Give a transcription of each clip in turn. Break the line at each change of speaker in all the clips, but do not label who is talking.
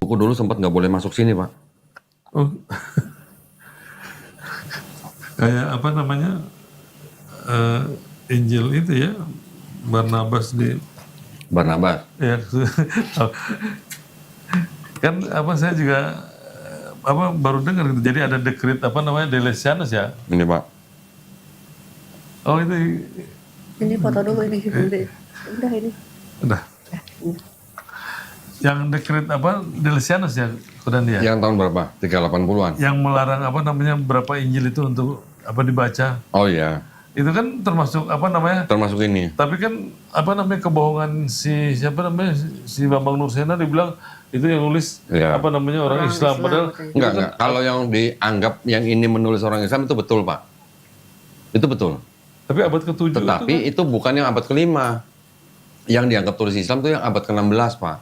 buku dulu sempat nggak boleh masuk sini, Pak.
Oh. Kayak apa namanya, Injil itu ya, Barnabas di
Barnabas.
ya. Kan apa saya juga apa baru dengar gitu. Jadi ada dekret apa namanya Delesianus ya.
Ini, Pak.
Oh itu
Ini foto dulu ini. Udah ini.
udah. Yang dekret apa Delesianus ya, Kodan dia.
Yang tahun berapa? 380-an.
Yang melarang apa namanya berapa Injil itu untuk apa dibaca.
Oh iya,
Itu kan termasuk apa namanya?
termasuk ini.
Tapi kan apa namanya kebohongan si siapa namanya si Bambang Nursena dibilang itu yang nulis
Iya.
apa namanya orang Islam padahal
Enggak. Kalau yang dianggap yang ini menulis orang Islam itu betul, Pak. Itu betul.
tapi abad ke-7
Tetapi itu bukan yang abad ke-5. Yang dianggap tulis Islam itu yang abad ke-16, Pak.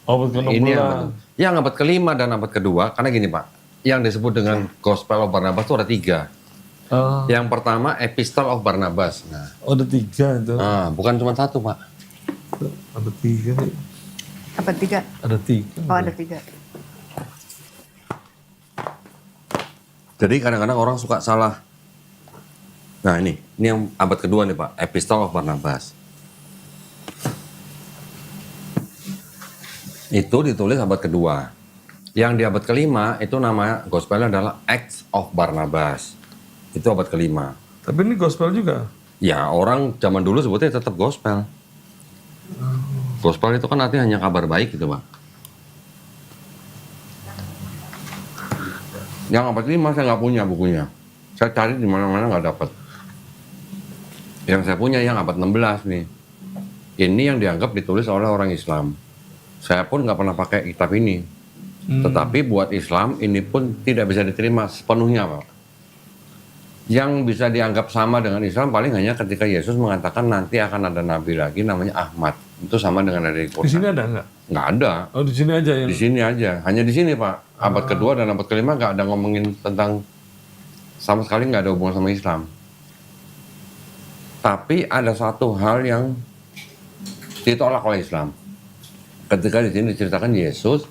abad ke-16.
Ini yang betul. Yang abad ke-5 dan abad ke-2, karena gini, Pak. Yang disebut dengan Gospel of Barnabas itu ada 3.
Ah,
Yang pertama, Epistle of Barnabas. Nah,
ada 3 itu.
bukan cuma 1, Pak.
Ada 3 nih.
Apa 3?
Ada 3.
Oh ada 3.
Jadi kadang-kadang orang suka salah. Nah ini yang abad kedua nih, Pak, Epistle of Barnabas. Itu ditulis abad kedua. Yang di abad kelima itu nama gospelnya adalah Acts of Barnabas. Itu abad kelima.
Tapi ini gospel juga.
Ya orang zaman dulu sebutnya tetap gospel. Gospel itu kan artinya hanya kabar baik gitu, Pak. Yang abad kelima saya nggak punya bukunya. Saya cari di mana-mana nggak dapat. Yang saya punya yang abad 16 nih. Ini yang dianggap ditulis oleh orang Islam. Saya pun nggak pernah pakai kitab ini. Tetapi buat Islam ini pun tidak bisa diterima sepenuhnya, Pak. Yang bisa dianggap sama dengan Islam paling hanya ketika Yesus mengatakan nanti akan ada nabi lagi namanya Ahmad. Itu sama dengan ada di
Di
Quran.
sini ada nggak?
Nggak ada.
Oh di sini aja yang.
Di sini aja. Hanya di sini, Pak. Abad kedua dan abad kelima nggak ada ngomongin tentang, sama sekali nggak ada hubungan sama Islam. Tapi ada satu hal yang ditolak oleh Islam. Ketika di sini diceritakan Yesus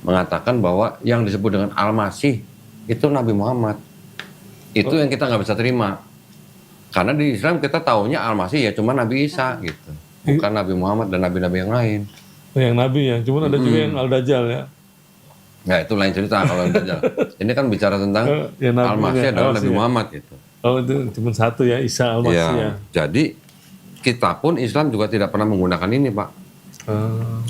mengatakan bahwa yang disebut dengan Al-Masih itu Nabi Muhammad. Itu yang kita nggak bisa terima. Karena di Islam kita taunya Al-Masih ya cuma Nabi Isa gitu. Bukan Nabi Muhammad dan nabi-nabi yang lain.
Yang Nabi ya, cuman ada juga yang Al-Dajjal ya.
Ya itu lain cerita kalau Dajjal. Ini kan bicara tentang
Ya, nabinya,
Al-Masih adalah
Al-Masih
Nabi
ya.
Muhammad gitu.
Oh itu cuma satu ya, Isa Al-Masih ya.
Ya, jadi kita pun Islam juga tidak pernah menggunakan ini, Pak.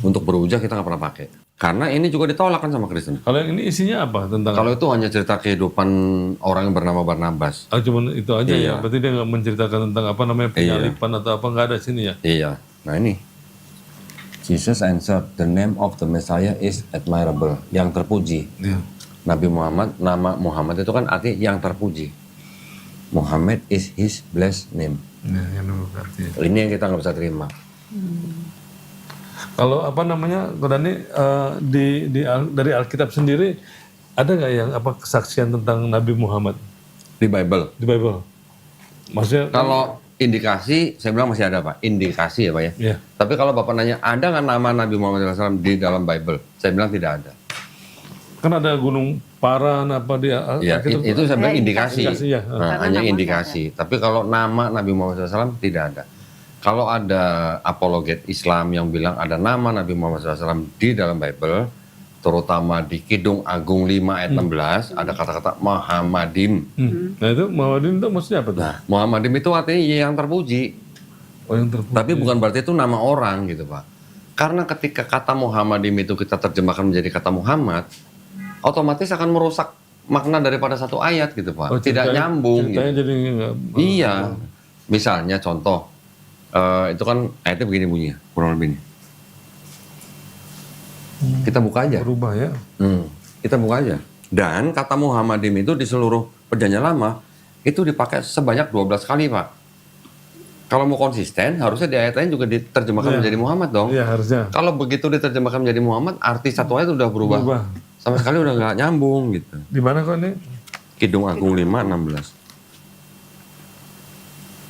Untuk berhujah kita nggak pernah pakai. Karena ini juga ditolak kan sama Kristen.
Kalau yang ini isinya apa tentang?
Kalau itu hanya cerita kehidupan orang yang bernama Barnabas.
Cuman itu aja
Iya.
ya. Berarti dia nggak menceritakan tentang apa namanya penyalipan atau apa, nggak ada sini ya.
Iya. Nah ini. Jesus answered, the name of the Messiah is admirable. Yang terpuji.
Iya.
Nabi Muhammad, nama Muhammad itu kan arti yang terpuji. Muhammad is his blessed name.
Ya, yang berarti.
Ini yang kita nggak bisa terima.
Kalau apa namanya, Kodani dari Alkitab sendiri ada nggak yang apa kesaksian tentang Nabi Muhammad
Di Bible.
di Bible? Maksudnya
Kalau indikasi, saya bilang masih ada, Pak. Indikasi ya, Pak ya.
ya.
Tapi kalau Bapak nanya, ada nggak nama Nabi Muhammad SAW di dalam Bible? Saya bilang tidak ada.
Kan ada Gunung Paran apa dia?
Ya, itu saya bilang indikasi.
Indikasi, ya.
Nah,
Karena
hanya
nama
indikasi. Tapi kalau nama Nabi Muhammad SAW tidak ada. Kalau ada apologet Islam yang bilang ada nama Nabi Muhammad SAW di dalam Bible, terutama di Kidung Agung 5 ayat 16, ada kata-kata Muhammadim.
Nah itu Muhammadin itu maksudnya apa tuh?
Nah, Muhammadim itu artinya yang terpuji.
Oh yang terpuji.
Tapi bukan berarti itu nama orang gitu, Pak. Karena ketika kata Muhammadim itu kita terjemahkan menjadi kata Muhammad, otomatis akan merusak makna daripada satu ayat gitu, Pak.
Oh,
Tidak nyambung gitu.
Ceritanya jadi nggak.
Iya. Misalnya contoh, itu kan ayatnya begini bunyinya, kurang lebih ini. Kita buka aja.
Berubah ya.
Kita buka aja. Dan kata Muhammadim itu di seluruh perjanjian lama, itu dipakai sebanyak 12 kali, Pak. Kalau mau konsisten, harusnya di ayat lain juga diterjemahkan menjadi Muhammad dong.
Iya harusnya.
Kalau begitu diterjemahkan menjadi Muhammad, arti satu ayat udah berubah.
Berubah.
Sama sekali udah nggak nyambung gitu.
Di mana kok ini?
Kidung Agung 5:16.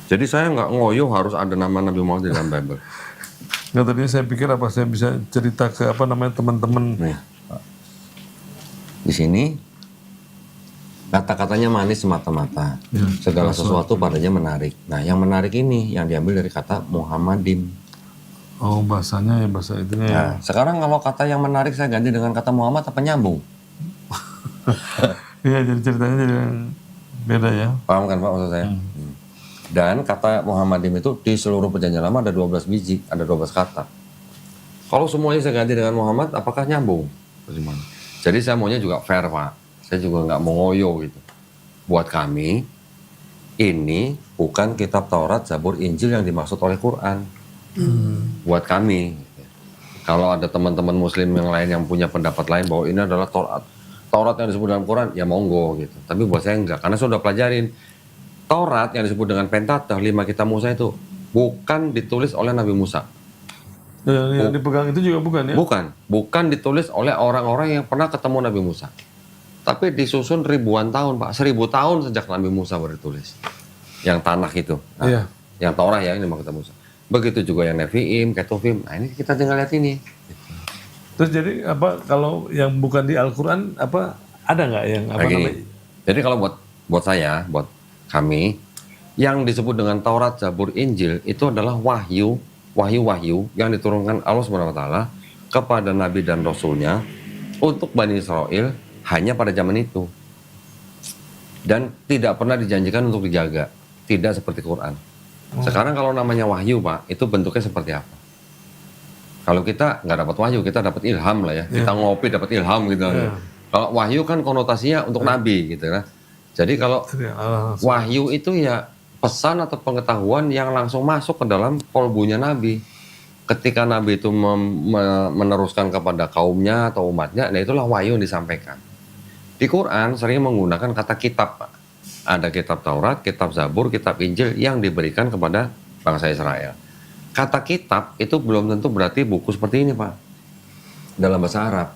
Jadi saya nggak ngoyo harus ada nama Nabi Muhammad di dalam Bible.
Nggak, tadinya saya pikir apa saya bisa cerita ke apa namanya teman-teman
Nih. Di sini kata-katanya manis semata-mata. Segala sesuatu padanya menarik. Nah, yang menarik ini yang diambil dari kata Muhammadim.
Oh, bahasanya ya bahasa itunya ya.
Nah, sekarang kalau kata yang menarik saya ganti dengan kata Muhammad apa nyambung?
Iya, jadi ceritanya jadi beda ya.
Paham kan Pak maksud saya? Dan kata Muhammadim itu di seluruh perjanjian lama ada 12 biji, ada 12 kata. Kalau semuanya saya ganti dengan Muhammad, apakah nyambung? Bagaimana? Jadi saya maunya juga fair Pak. Saya juga nggak mau ngoyo gitu. Buat kami, ini bukan kitab Taurat, Zabur, Injil yang dimaksud oleh Quran. Buat kami. Kalau ada teman-teman Muslim yang lain yang punya pendapat lain bahwa ini adalah Taurat, Taurat yang disebut dalam Quran, ya monggo gitu. Tapi buat saya enggak, karena saya sudah pelajarin. Taurat yang disebut dengan Pentateuch, 5 kitab Musa itu bukan ditulis oleh Nabi Musa.
Yang dipegang itu juga bukan ya?
Bukan ditulis oleh orang-orang yang pernah ketemu Nabi Musa. Tapi disusun ribuan tahun, Pak. 1000 tahun sejak Nabi Musa baru ditulis. Yang tanah itu. Nah,
Iya.
Yang Taurat ya, ini maksud kitab Musa. Begitu juga yang Nevi'im, Ketuvim. Nah, ini kita tinggal lihat ini.
Terus jadi apa kalau yang bukan di Al-Quran apa ada nggak yang apa
Nah, gini.
namanya?
Jadi kalau buat saya, buat kami, yang disebut dengan Taurat, Zabur, Injil itu adalah wahyu yang diturunkan Allah SWT kepada Nabi dan Rasulnya untuk Bani Israel hanya pada zaman itu. Dan tidak pernah dijanjikan untuk dijaga. Tidak seperti Quran. Sekarang kalau namanya wahyu Pak, itu bentuknya seperti apa? Kalau kita nggak dapat wahyu, kita dapat ilham lah ya. Kita ngopi dapat ilham gitu. Kalau wahyu kan konotasinya untuk Nabi gitu kan. Jadi kalau wahyu itu ya pesan atau pengetahuan yang langsung masuk ke dalam kolbunya Nabi. Ketika Nabi itu meneruskan kepada kaumnya atau umatnya, nah itulah wahyu yang disampaikan. Di Quran sering menggunakan kata kitab, Pak. Ada kitab Taurat, kitab Zabur, kitab Injil yang diberikan kepada bangsa Israel. Kata kitab itu belum tentu berarti buku seperti ini, Pak. Dalam bahasa Arab.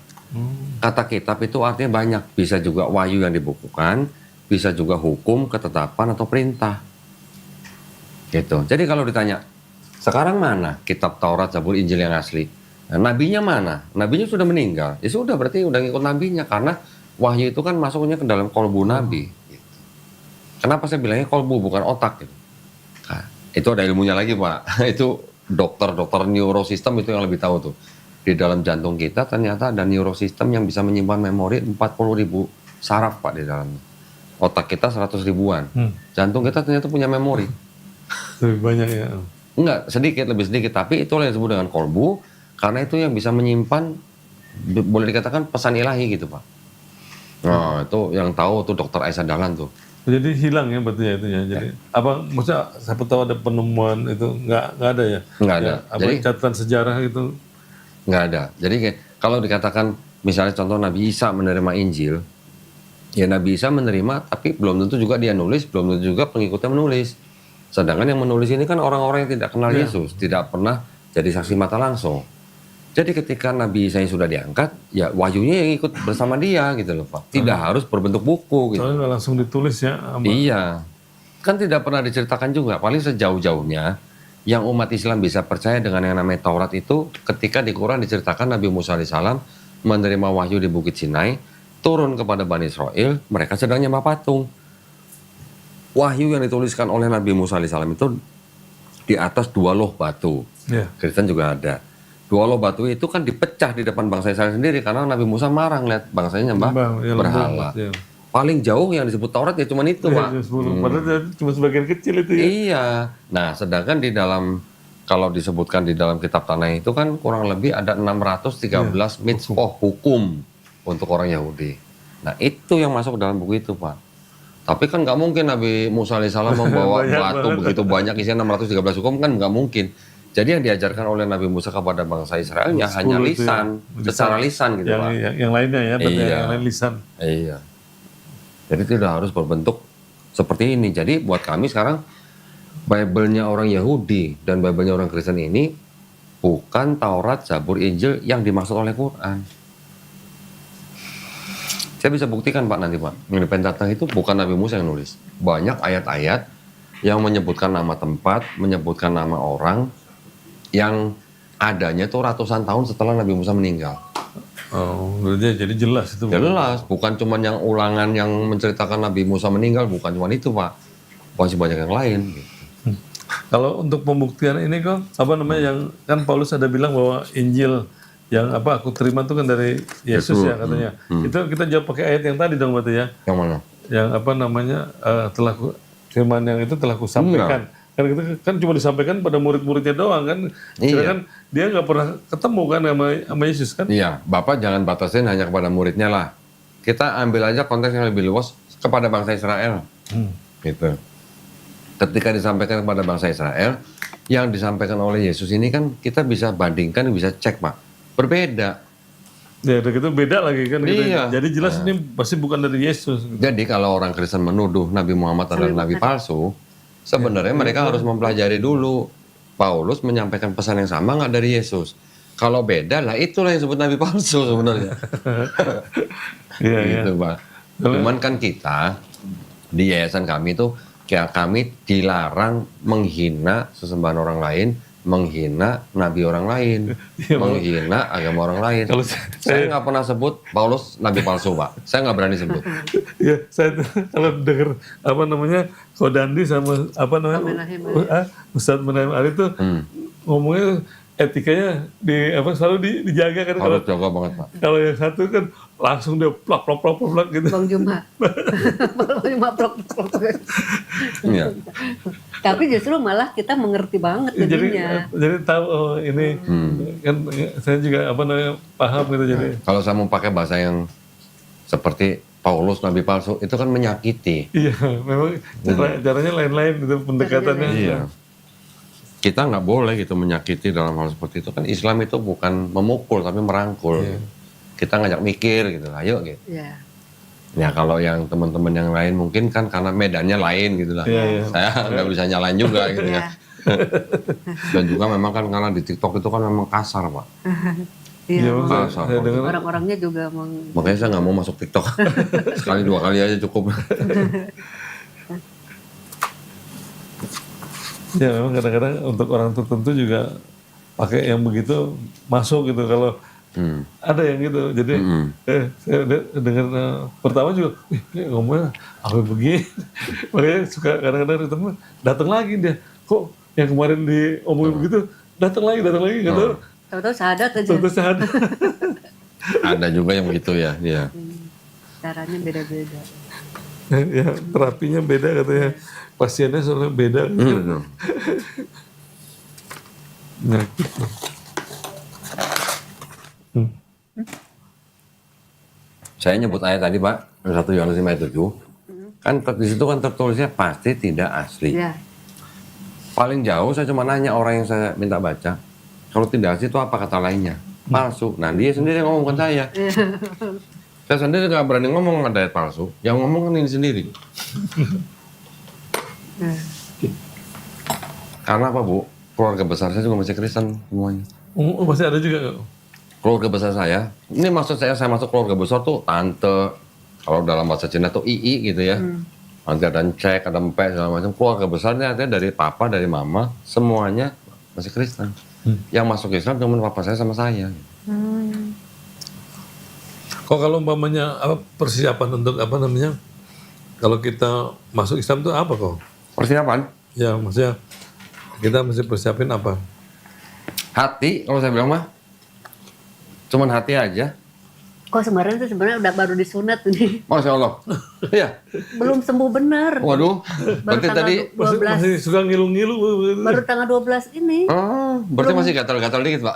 Kata kitab itu artinya banyak. Bisa juga wahyu yang dibukukan, bisa juga hukum, ketetapan, atau perintah. Gitu. Jadi kalau ditanya, sekarang mana kitab Taurat, Zabur, Injil yang asli? Nah, nabinya mana? Nabinya sudah meninggal. Ya sudah, berarti udah ngikut nabinya. Karena wahyu itu kan masuknya ke dalam kolbu nabi. Gitu. Kenapa saya bilangnya kolbu, bukan otak? Gitu. Nah, itu ada ilmunya lagi, Pak. Itu dokter neurosistem itu yang lebih tahu tuh. Di dalam jantung kita ternyata ada neurosistem yang bisa menyimpan memori 40.000 saraf, Pak, di dalamnya. Otak kita 100 ribuan. Jantung kita ternyata punya memori.
Lebih banyak ya.
Enggak, lebih sedikit. Tapi itulah yang disebut dengan kolbu. Karena itu yang bisa menyimpan, boleh dikatakan pesan ilahi gitu, Pak. Nah, itu yang tahu tuh dokter Aisyah Dahlan tuh.
Jadi hilang ya berarti ya itu ya. Jadi apa maksudnya siapa tahu ada penemuan itu nggak ada ya?
Nggak ada.
Ya, apa
Jadi
catatan sejarah itu?
nggak ada. Jadi kalau dikatakan misalnya contoh Nabi Isa menerima Injil, ya Nabi Isa menerima, tapi belum tentu juga dia nulis, belum tentu juga pengikutnya menulis. Sedangkan yang menulis ini kan orang-orang yang tidak kenal Yesus, tidak pernah jadi saksi mata langsung. Jadi ketika Nabi Isa sudah diangkat, ya wahyunya yang ikut bersama dia gitu loh Pak. Tidak harus berbentuk buku gitu.
Soalnya nggak langsung ditulis ya.
Iya, kan tidak pernah diceritakan juga. Paling sejauh-jauhnya yang umat Islam bisa percaya dengan yang namanya Taurat itu ketika di Quran diceritakan Nabi Musa alaihissalam menerima wahyu di Bukit Sinai, turun kepada Bani Israel, mereka sedang nyembah patung. Wahyu yang dituliskan oleh Nabi Musa alaihissalam itu di atas 2 loh batu. Kristen juga ada. 2 loh batu itu kan dipecah di depan bangsa Israel sendiri karena Nabi Musa marah ngeliat bangsanya nyembah berhala. Paling jauh yang disebut Taurat ya cuma itu, Pak.
Padahal cuma sebagian kecil itu ya.
Iya. Nah, sedangkan di dalam kalau disebutkan di dalam kitab Tanakh itu kan kurang lebih ada 613 mitzvah hukum untuk orang Yahudi. Nah, itu yang masuk dalam buku itu, Pak. Tapi kan nggak mungkin Nabi Musa alaihissalam membawa batu begitu banyak isinya 613 hukum kan nggak mungkin. Jadi yang diajarkan oleh Nabi Musa kepada bangsa Israel ya hanya lisan, secara lisan gitu, Pak.
Yang lainnya ya,
yang
lain lisan.
Iya. Jadi tidak harus berbentuk seperti ini. Jadi buat kami sekarang Bible-nya orang Yahudi dan Bible-nya orang Kristen ini bukan Taurat, Zabur, Injil yang dimaksud oleh Quran. Saya bisa buktikan Pak nanti Pak. Yang di Pentateuch itu bukan Nabi Musa yang nulis. Banyak ayat-ayat yang menyebutkan nama tempat, menyebutkan nama orang yang adanya tuh ratusan tahun setelah Nabi Musa meninggal.
Oh, berarti jadi jelas itu.
Jelas, bukan cuma yang ulangan yang menceritakan Nabi Musa meninggal, bukan cuma itu Pak. Masih banyak yang lain. Gitu.
Kalau untuk pembuktian ini kok apa namanya yang kan Paulus ada bilang bahwa Injil yang apa aku terima itu kan dari Yesus ya katanya. Itu kita jawab pakai ayat yang tadi dong berarti ya.
Yang mana?
Yang apa namanya firman yang itu telah kusampaikan. Kan itu kan cuma disampaikan pada murid-muridnya doang kan. Sedangkan dia nggak pernah ketemu kan sama Yesus kan.
Iya, Bapak jangan batasin hanya kepada muridnya lah. Kita ambil aja konteks yang lebih luas kepada bangsa Israel. Gitu. Ketika disampaikan kepada bangsa Israel, yang disampaikan oleh Yesus ini kan kita bisa bandingkan, bisa cek Pak. Berbeda.
Ya udah gitu beda lagi kan gitu.
Iya.
Jadi jelas ini pasti bukan dari Yesus. Gitu.
Jadi kalau orang Kristen menuduh Nabi Muhammad adalah nabi palsu, sebenarnya mereka harus mempelajari dulu. Paulus menyampaikan pesan yang sama nggak dari Yesus. Kalau beda lah itulah yang disebut nabi palsu sebenarnya.
Iya,
Gitu Pak. Cuman kan kita di yayasan kami tuh kami dilarang menghina sesembahan orang lain, menghina nabi orang lain, menghina agama orang lain.
Kalau
Saya nggak pernah sebut Paulus nabi palsu Pak. Saya nggak berani sebut.
Ya, saya tuh kalau dengar apa namanya Kodandi sama apa namanya Ustadz Menahem Ali tuh ngomongnya etikanya selalu dijaga kan.
Harus jaga banget Pak.
Kalau yang satu kan langsung dia plak gitu.
Bang Juma. Bang Juma plok.
Iya.
Tapi justru malah kita mengerti banget jadinya.
Jadi tahu oh ini kan saya juga apa namanya paham gitu jadi.
Kalau saya mau pakai bahasa yang seperti Paulus nabi palsu itu kan menyakiti.
Iya, memang caranya lain-lain itu pendekatannya.
Iya. Kita nggak boleh gitu menyakiti dalam hal seperti itu kan Islam itu bukan memukul tapi merangkul. Kita ngajak mikir gitu, ayo gitu.
Iya.
Ya kalau yang teman-teman yang lain mungkin kan karena medannya lain gitu lah. Saya nggak bisa nyalain juga gitu ya. Dan juga memang kan karena di TikTok itu kan memang kasar Pak.
Iya.
Kasar.
Orang-orangnya juga
Makanya saya nggak mau masuk TikTok. Sekali 2 kali aja cukup.
Ya memang kadang-kadang untuk orang tertentu juga pakai yang begitu masuk gitu kalau ada yang gitu. Jadi saya dengar pertama juga, ini ngomongnya apa begini. Makanya suka kadang-kadang teman datang lagi dia. Kok yang kemarin diomongin begitu datang lagi nggak tahu.
tahu-tahu sahadat aja.
Tahu-tahu sahadat.
Ada juga yang begitu ya. Iya.
Caranya beda-beda.
Ya terapinya beda katanya. Pasiennya soalnya beda. Nah, gitu.
Saya nyebut ayat tadi Pak, 1 Yohanes 5 ayat 7. Kan di situ kan tertulisnya pasti tidak asli.
Ya.
Paling jauh saya cuma nanya orang yang saya minta baca. Kalau tidak asli itu apa kata lainnya? Palsu. Nah dia sendiri yang ngomong, bukan saya. Saya sendiri nggak berani ngomong ada ayat palsu. Yang ngomong kan ini sendiri. Karena apa Bu? Keluarga besar saya juga masih Kristen semuanya.
Oh, masih ada juga.
Keluarga besar saya, ini maksud saya masuk keluarga besar tuh tante, kalau dalam bahasa Cina tuh ii gitu ya. Nanti ada cek, ada empek segala macam. Keluarga besarnya artinya dari papa, dari mama, semuanya masih Kristen. Yang masuk Islam cuma papa saya sama saya.
Kok kalau umpamanya apa persiapan untuk apa namanya? Kalau kita masuk Islam itu apa kok?
Persiapan?
Ya maksudnya kita mesti persiapin apa?
Hati, kalau saya bilang mah, cuman hati aja.
Kok sebenarnya udah baru disunat ini.
Masya Allah. Iya.
Belum sembuh benar.
Waduh. Berarti
tanggal
tadi.
12.
Masih suka ngilu-ngilu.
Baru tanggal 12 ini.
Oh, berarti masih gatal-gatal dikit Pak.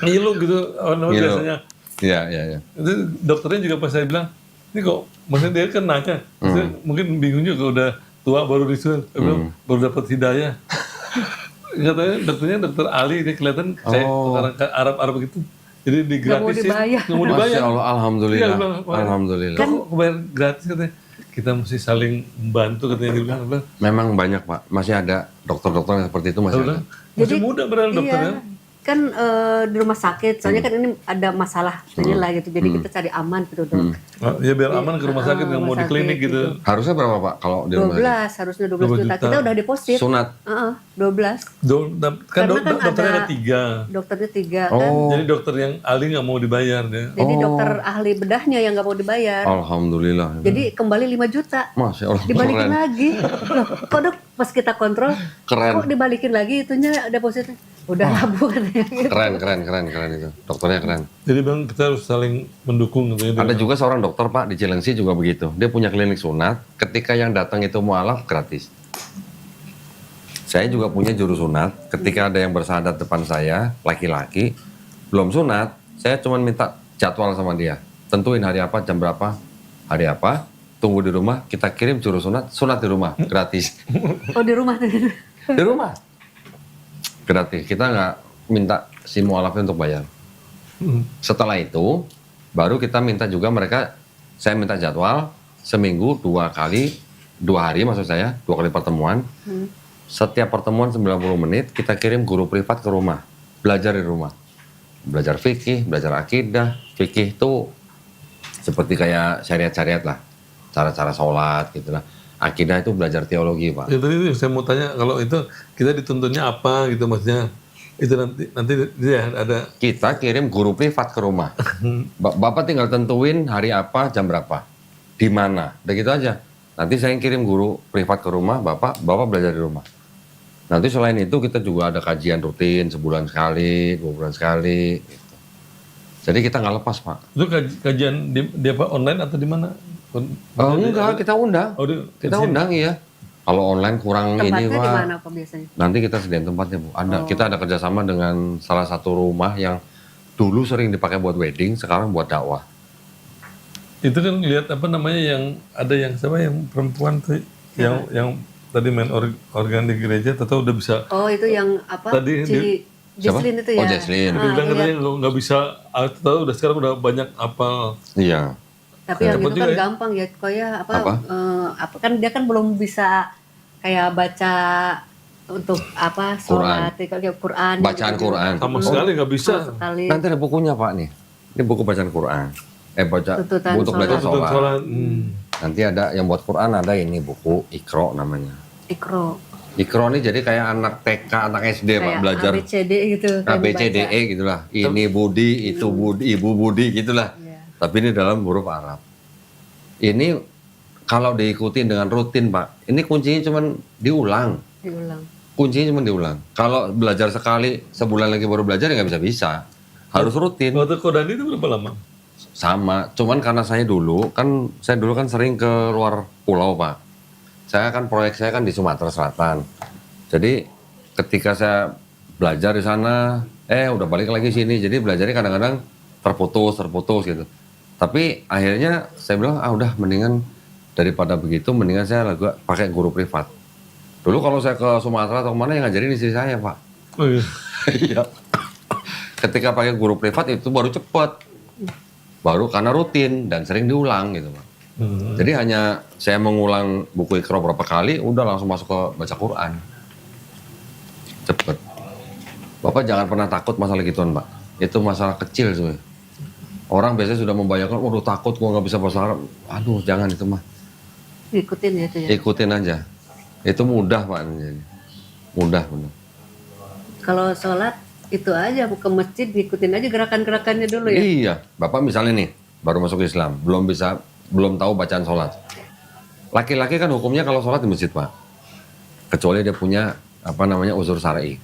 Ngilu gitu.
Ngilu.
Biasanya.
Iya, iya, iya.
Itu dokternya juga pas saya bilang, ini kok, maksudnya dia kan nanya, maksudnya mungkin bingung juga udah tua baru disunat, saya bilang, baru dapat hidayah. Katanya dokternya dokter Ali, dia kelihatan kayak orang Arab gitu. Jadi digratisin, nggak mau dibayar.
Masya Allah, alhamdulillah.
Iya, bilang,
Alhamdulillah.
Kok bayar gratis katanya? Kita mesti saling membantu katanya dia bilang.
Memang banyak Pak, masih ada dokter-dokter yang seperti itu masih ada.
Masih muda beneran dokternya.
kan di rumah sakit, soalnya kan ini ada masalah inilah gitu, jadi kita cari aman gitu dok.
Oh, ya biar aman ke rumah sakit, nggak mau di
rumah
klinik
sakit
gitu.
Harusnya berapa Pak kalau di rumah sakit?
12, harusnya 12 juta.
juta.
Kita udah deposit.
Sunat.
12.
Kan
Karena kan
dokternya ada
ada
3.
Dokternya 3 kan.
Jadi dokter yang ahli nggak mau dibayar dia.
Jadi dokter ahli bedahnya yang nggak mau dibayar.
Alhamdulillah.
Jadi kembali 5 juta.
Masya Allah.
Dibalikin
Keren.
lagi. Loh, kok dok pas kita kontrol,
Keren.
kok dibalikin lagi itunya depositnya? Udah labu katanya gitu.
Keren itu. Dokternya keren.
Jadi bang kita harus saling mendukung gitu ya.
Ada juga seorang dokter Pak di Cilengsi juga begitu. Dia punya klinik sunat. Ketika yang datang itu mualaf gratis. Saya juga punya juru sunat. Ketika ada yang bersahadat depan saya, laki-laki, belum sunat, saya cuma minta jadwal sama dia. Tentuin hari apa, jam berapa, hari apa. Tunggu di rumah, kita kirim juru sunat di rumah, gratis.
Oh di rumah tuh.
Di rumah. Gratis. Kita nggak minta si mualafnya untuk bayar. Setelah itu, baru kita minta juga mereka, saya minta jadwal seminggu 2 hari maksud saya, 2 kali pertemuan. Setiap pertemuan 90 menit kita kirim guru privat ke rumah, belajar di rumah. Belajar fikih, belajar akidah. Fikih itu seperti kayak syariat-syariat lah, cara-cara sholat gitu lah. Akidah itu belajar teologi Pak.
Ya, tadi saya mau tanya kalau itu kita dituntutnya apa gitu maksudnya. Itu nanti dia ada.
Kita kirim guru privat ke rumah. Bapak tinggal tentuin hari apa, jam berapa, di mana, udah gitu aja. Nanti saya kirim guru privat ke rumah, bapak belajar di rumah. Nanti selain itu kita juga ada kajian rutin sebulan sekali, 2 bulan sekali. Gitu. Jadi kita nggak lepas Pak.
Itu kajian di apa online atau di mana?
Enggak, kita undang.
Oh,
Kita undang iya. Kalau online kurang
Tempatnya
ini
di
Pak.
mana Pak biasanya?
Nanti kita sediain tempatnya Bu. Kita ada kerjasama dengan salah satu rumah yang dulu sering dipakai buat wedding, sekarang buat dakwah.
Itu kan lihat apa namanya yang ada yang siapa yang perempuan tuh yang tadi main organ di gereja atau udah bisa.
Oh itu yang apa?
Tadi
Jesslyn itu ya?
Oh Jesslyn.
Dia bilang katanya nggak bisa, tahu udah sekarang udah banyak apa.
Iya.
Tapi yang itu kan gampang ya, kayak apa kan dia kan belum bisa kayak baca untuk apa sholat, kayak Quran.
Bacaan
gitu.
Quran.
Sama sekali nggak bisa.
Sama sekali.
Nanti ada bukunya Pak nih. Ini buku bacaan Quran.
Tuntutan
Untuk belajar
Tuntutan
sholat.
sholat.
Nanti ada yang buat Quran, ada ini buku Iqra namanya.
Ikro.
Iqra ini jadi kayak anak TK, anak SD Pak,
Kayak
belajar
ABCD gitu. kan
ABCDE
baca.
gitulah. Ini Budi, itu Budi, Ibu Budi gitulah.
Iya.
Tapi ini dalam huruf Arab. Ini kalau diikutin dengan rutin Pak, ini kuncinya cuma diulang.
Diulang.
Kuncinya cuma diulang. Kalau belajar sekali, sebulan lagi baru belajar ya nggak bisa. Harus rutin.
Waktu Kodani itu berapa lama?
Sama, cuman karena saya dulu kan sering ke luar pulau Pak. Proyek saya kan di Sumatera Selatan. Jadi ketika saya belajar di sana, udah balik lagi sini. Jadi belajarnya kadang-kadang terputus gitu. Tapi akhirnya saya bilang udah mendingan daripada begitu, mendingan saya pakai guru privat. Dulu kalau saya ke Sumatera atau kemana yang ngajarin istri saya Pak.
Oh iya.
Iya. Ketika pakai guru privat itu baru cepet. Baru karena rutin dan sering diulang gitu Pak. Jadi hanya saya mengulang buku Iqra berapa kali, udah langsung masuk ke baca Quran. Cepet. Bapak jangan pernah takut masalah gituan Pak. Itu masalah kecil sebenarnya. Orang biasanya sudah membayangkan, waduh takut gua nggak bisa bahasa Arab. Aduh jangan itu mah.
Ikutin ya itu ya.
Ikutin aja. Itu mudah Pak. Mudah.
Kalau sholat itu aja ke masjid diikutin aja gerakan-gerakannya dulu ya.
Iya, Bapak misalnya nih baru masuk Islam, belum tahu bacaan sholat. Laki-laki kan hukumnya kalau sholat di masjid Pak, kecuali dia punya uzur syar'i.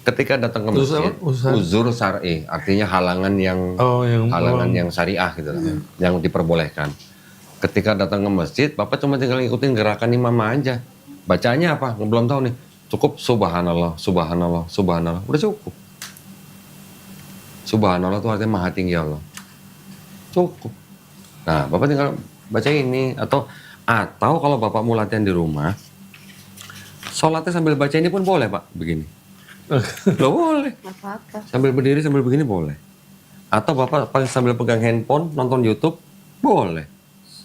Ketika datang ke masjid, uzur syar'i artinya halangan yang syariah gitu, yang diperbolehkan. Ketika datang ke masjid, Bapak cuma tinggal ngikutin gerakan imam aja. Bacanya apa? Belum tahu nih. Cukup subhanallah, subhanallah, subhanallah. Udah cukup. Subhanallah itu artinya maha tinggi Allah. Cukup. Nah, Bapak tinggal baca ini. Atau kalau Bapak mau latihan di rumah, sholatnya sambil baca ini pun boleh Pak, begini. Loh boleh.
Apa-apa.
Sambil berdiri, sambil begini boleh. Atau Bapak sambil pegang handphone, nonton YouTube, boleh.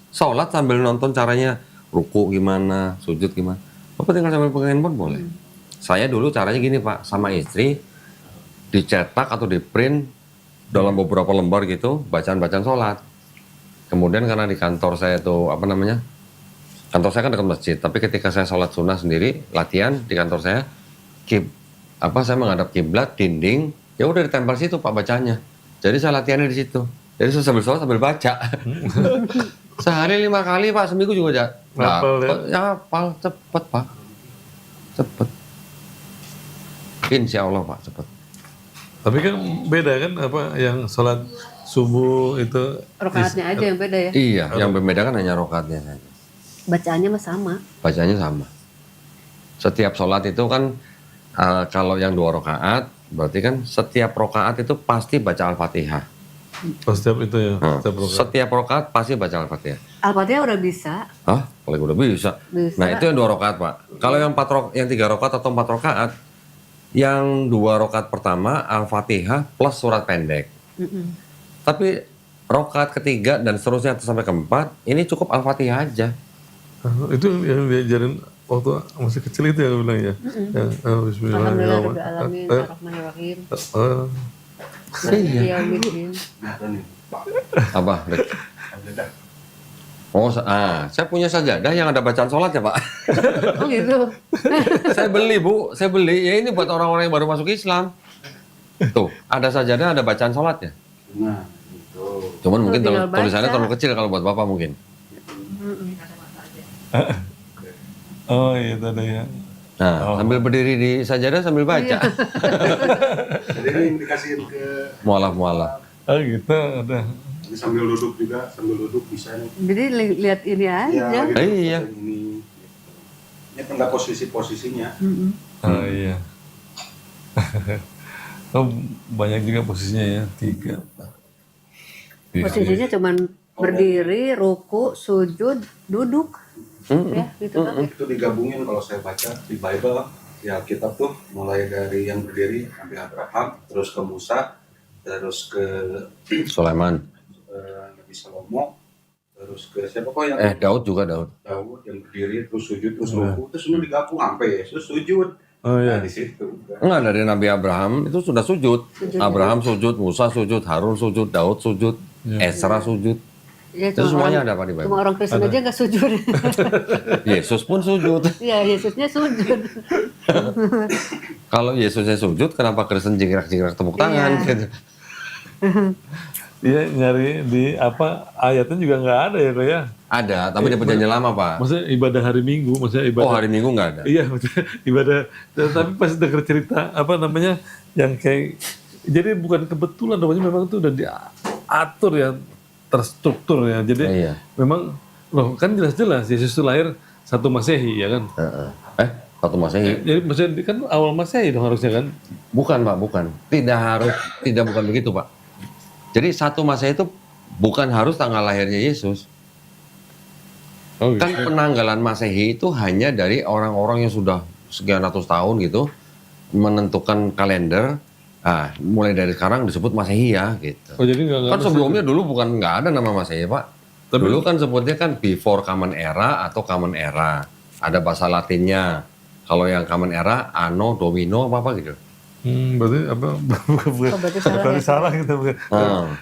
Sholat sambil nonton caranya, ruku gimana, sujud gimana. Bapak tinggal sambil pegang handphone boleh. Saya dulu caranya gini Pak, sama istri, dicetak atau di print dalam beberapa lembar gitu, bacaan-bacaan sholat. Kemudian karena di kantor saya itu kantor saya kan dekat masjid, tapi ketika saya sholat sunnah sendiri, latihan di kantor saya, saya menghadap kiblat, dinding, ya udah ditempel situ Pak bacanya. Jadi saya latihannya di situ. Jadi saya sambil sholat sambil baca. Sehari 5 kali Pak, seminggu juga aja.
Hafal ya?
Ya hafal, cepet Pak. Cepet. Insya Allah Pak, cepet.
Tapi kan beda kan apa yang sholat subuh itu
Rokaatnya aja yang beda ya.
Iya, yang berbeda kan hanya rokaatnya saja.
Bacaannya mah sama.
Bacanya sama. Setiap sholat itu kan kalau yang 2 rokaat, berarti kan setiap rokaat itu pasti baca Al-Fatihah.
pas setiap itu ya.
Setiap rokaat pasti baca Al-Fatihah.
Al-Fatihah udah bisa.
Hah? Kalau udah bisa.
Bisa.
Nah itu yang 2 rokaat Pak. Kalau yang 3 rokaat atau 4 rokaat, yang 2 rokaat pertama Al-Fatihah plus surat pendek. Tapi rokaat ketiga dan seterusnya sampai keempat, ini cukup Al-Fatihah aja.
Itu yang diajarin waktu masih kecil itu ya bilang ya.
Alhamdulillahirrahmanirrahim. Ar-Rahmanirrahim.
Iya. Apa? Oh, saya punya sajadah yang ada bacaan sholat ya Pak.
Oh gitu.
Saya beli Bu, saya beli. Ya ini buat orang-orang yang baru masuk Islam. Tuh, ada sajadah, ada bacaan sholatnya.
Nah, itu.
Cuman mungkin
tinggal
tulisannya
baca.
terlalu kecil kalau buat Bapak mungkin.
Oh iya tadi ya.
Nah, sambil berdiri di sajadah sambil baca.
Jadi ini yang dikasihin ke
Mualaf.
Oh gitu ada.
ini sambil duduk juga, sambil duduk bisa nih.
Jadi lihat ini aja.
gitu.
Iya.
Ini tengah posisinya.
Oh iya. Oh banyak juga posisinya ya 3.
Posisinya cuman berdiri, ruku, sujud, duduk. Ya, gitu kan.
Itu digabungin kalau saya baca di Bible, di Alkitab tuh mulai dari yang berdiri Nabi Abraham, terus ke Musa, terus ke
Sulaiman.
Nabi Salomo, terus ke siapa kok yang
Daud juga Daud.
Daud yang berdiri terus sujud terus ruku, terus semua digabung sampai Yesus sujud.
Oh iya.
Nah, di situ.
Enggak, dari Nabi Abraham itu sudah sujud. Abraham sujud, Musa sujud, Harun sujud, Daud sujud, Ezra sujud.
Ya,
Itu semuanya ada apa di
Cuma
Bible?
orang Kristen aja nggak sujud.
Yesus pun sujud.
Iya, Yesusnya sujud.
Kalau Yesusnya sujud, kenapa Kristen jingkrak-jingkrak tepuk tangan?
Iya.
Gitu.
Iya nyari di apa ayatnya juga nggak ada ya kok ya.
Ada, tapi di perjanjian lama Pak.
Maksudnya ibadah hari Minggu, maksudnya ibadah.
Oh hari Minggu nggak ada.
Iya, maksudnya ibadah. Tapi pas denger cerita apa namanya yang kayak jadi bukan kebetulan namanya memang itu udah diatur ya terstruktur ya. Jadi memang loh kan jelas-jelas Yesus itu lahir 1 Masehi ya kan.
1 Masehi.
Jadi maksudnya kan awal Masehi dong harusnya kan.
Bukan Pak, bukan. Tidak bukan begitu Pak. Jadi 1 Masehi itu bukan harus tanggal lahirnya Yesus.
Oh,
Kan penanggalan Masehi itu hanya dari orang-orang yang sudah sekian ratus tahun gitu menentukan kalender. Mulai dari sekarang disebut Masehi ya gitu.
Oh jadi nggak
Kan sebelumnya dulu nggak ada nama Masehi Pak. Dulu kan sebutnya kan before Common Era atau Common Era. Ada bahasa Latinnya. Kalau yang Common Era, Anno Domino apa gitu.
Berarti apa? Berarti salah gitu.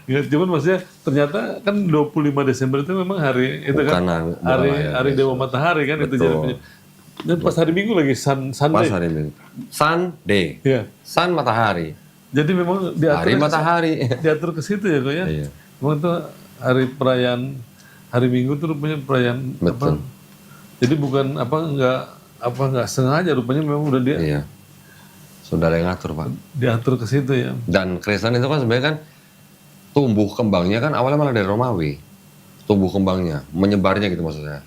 Ya, cuman maksudnya ternyata kan 25 Desember itu memang hari itu kan hari Dewa Matahari kan itu jadi. Dan pas hari Minggu lagi Sunday.
Pas hari Minggu. Sunday.
Iya.
Sun matahari.
Jadi memang diatur
Hari matahari.
diatur ke situ ya kok ya.
Iya.
Memang itu hari perayaan hari Minggu itu rupanya perayaan
Betul.
apa? Jadi bukan nggak sengaja rupanya memang udah
Iya. Sudah ada yang ngatur Pak.
diatur ke situ ya.
Dan Kristen itu kan sebenarnya kan tumbuh kembangnya kan awalnya malah dari Romawi. Tumbuh kembangnya, menyebarnya gitu maksudnya.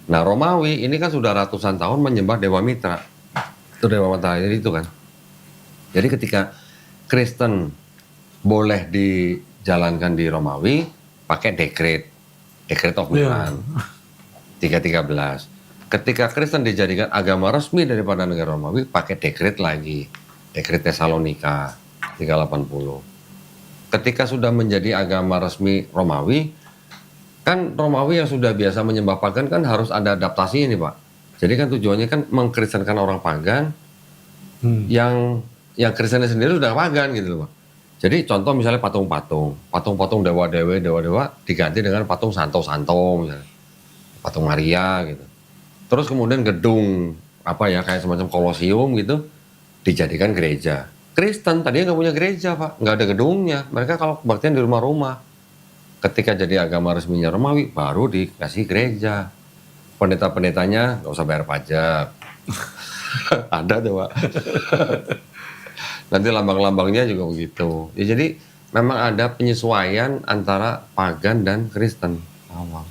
Nah Romawi ini kan sudah ratusan tahun menyembah Dewa Mitra. Itu Dewa Matahari itu kan. Jadi ketika Kristen boleh dijalankan di Romawi pakai Decree of Milan 313. Ketika Kristen dijadikan agama resmi daripada negara Romawi pakai dekret lagi, Dekret Tesalonika 380. Ketika sudah menjadi agama resmi Romawi, kan Romawi yang sudah biasa menyembah pagan kan harus ada adaptasi ini Pak. Jadi kan tujuannya kan mengkristenkan orang pagan yang yang Kristen sendiri sudah pagan gitu loh Pak. Jadi contoh misalnya patung-patung dewa-dewa diganti dengan patung santo-santo misalnya. Patung Maria gitu. Terus kemudian gedung kayak semacam kolosium gitu dijadikan gereja. Kristen tadinya nggak punya gereja Pak, nggak ada gedungnya. Mereka kalau kebaktian di rumah-rumah. Ketika jadi agama resminya Romawi baru dikasih gereja. Pendeta-pendetanya nggak usah bayar pajak. Ada tuh Pak. Nanti lambang-lambangnya juga begitu. Ya, jadi memang ada penyesuaian antara pagan dan Kristen awal.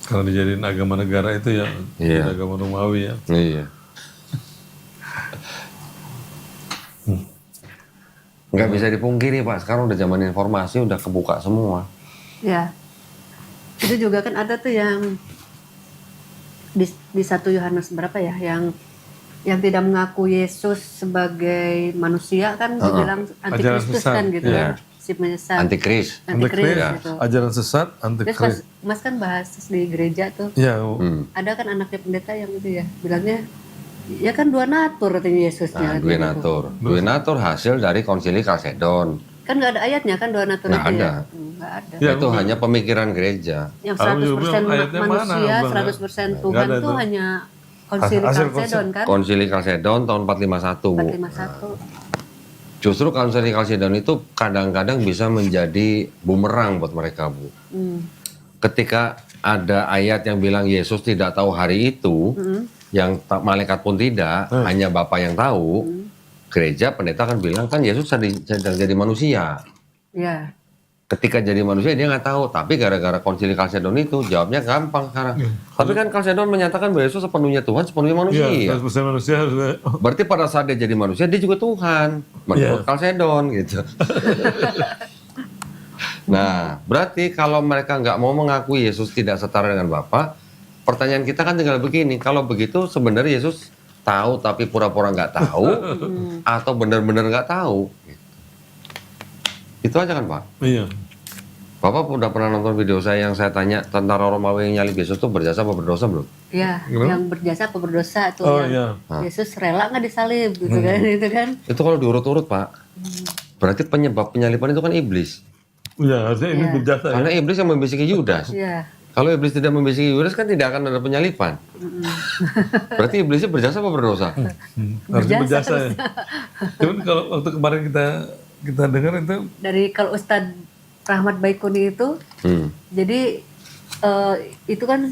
Kalau dijadiin agama negara itu ya,
Iya.
agama Romawi ya.
Iya. Nggak bisa dipungkiri Pak, sekarang udah zaman informasi udah kebuka semua.
Ya. Itu juga kan ada tuh yang di 1 Yohanes berapa ya, yang tidak mengaku Yesus sebagai manusia kan dibilang antikristus
sesat.
kan gitu
Iya.
kan, si menyesat.
Antikris.
Antikris
Ya.
gitu.
Ajaran sesat,
Terus
antikris.
Mas kan bahas di gereja tuh,
Ya,
ada kan anaknya pendeta yang itu ya, bilangnya ya kan dua natur katanya Yesusnya.
Nah,
katanya
dua
gitu.
natur. Dua natur hasil dari konsili Kalsedon.
Kan nggak ada ayatnya kan dua natur
Nggak
itu
ada.
ya. Nggak ada.
Ya,
Itu hanya pemikiran gereja.
Yang
Aku juga
100%
bilang, ayatnya mana,
manusia,
Bang?
100%
Nggak
Tuhan
ada
tuh
tuh.
hanya konsili
Hasil
Kalsedon kan.
Konsili Kalsedon tahun 451 Bu.
451.
Justru konsili Kalsedon itu kadang-kadang bisa menjadi bumerang buat mereka Bu. Ketika ada ayat yang bilang Yesus tidak tahu hari itu, yang malaikat pun tidak, hanya Bapa yang tahu, gereja pendeta kan bilang kan Yesus sedang jadi manusia.
Ya.
Ketika jadi manusia dia nggak tahu, tapi gara-gara konsili Kalsedon itu jawabnya gampang sekarang. Tapi kan Kalsedon menyatakan bahwa Yesus sepenuhnya Tuhan, sepenuhnya manusia.
Iya, 100% manusia harus.
Berarti pada saat dia jadi manusia dia juga Tuhan menurut Kalsedon gitu. Nah, berarti kalau mereka nggak mau mengakui Yesus tidak setara dengan Bapa, pertanyaan kita kan tinggal begini, kalau begitu sebenarnya Yesus tahu tapi pura-pura nggak tahu atau benar-benar nggak tahu? Itu aja kan Pak.
Iya.
Bapak udah pernah nonton video saya yang saya tanya tentara Romawi yang nyalib Yesus itu berjasa apa berdosa belum?
Ya, yang berjasa apa berdosa tuh
Oh,
yang
iya.
Yesus rela nggak disalib gitu kan, itu kan.
Itu kalau diurut-urut Pak, berarti penyebab penyaliban itu kan iblis.
Iya, harusnya ini berjasa ya.
Karena iblis yang membisiki Yudas.
Iya.
Kalau iblis tidak membisiki Yudas kan tidak akan ada penyaliban. Berarti iblisnya berjasa apa berdosa?
Harusnya
Berjasa
berjasa ya. Cuman kalau waktu kemarin kita dengar itu
Dari kalau Ustadz Rahmat Baikuni itu, jadi itu kan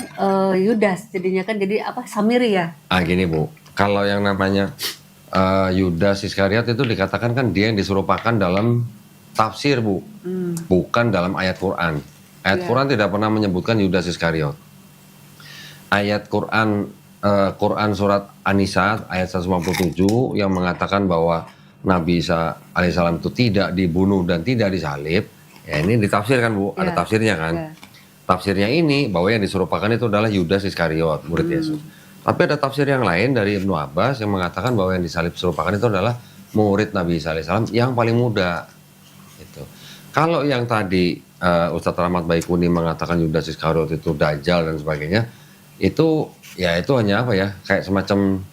Yudas jadinya kan, jadi apa, Samiri ya?
Gini Bu, kalau yang namanya Yudas Iskariot itu dikatakan kan dia yang diserupakan dalam tafsir Bu, bukan dalam ayat Quran. Ayat Quran tidak pernah menyebutkan Yudas Iskariot. Ayat Quran surat An-Nisa ayat 157 yang mengatakan bahwa Nabi Isa alaihissalam itu tidak dibunuh dan tidak disalib, ya ini ditafsirkan Bu, ada tafsirnya kan. Tafsirnya ini bahwa yang diserupakan itu adalah Yudas Iskariot, murid Yesus. Tapi ada tafsir yang lain dari Ibnu Abbas yang mengatakan bahwa yang disalib serupakan itu adalah murid Nabi Isa alaihissalam yang paling muda. Gitu. Kalau yang tadi Ustadz Rahmat Baikuni mengatakan Yudas Iskariot itu dajjal dan sebagainya, itu ya itu hanya apa ya, kayak semacam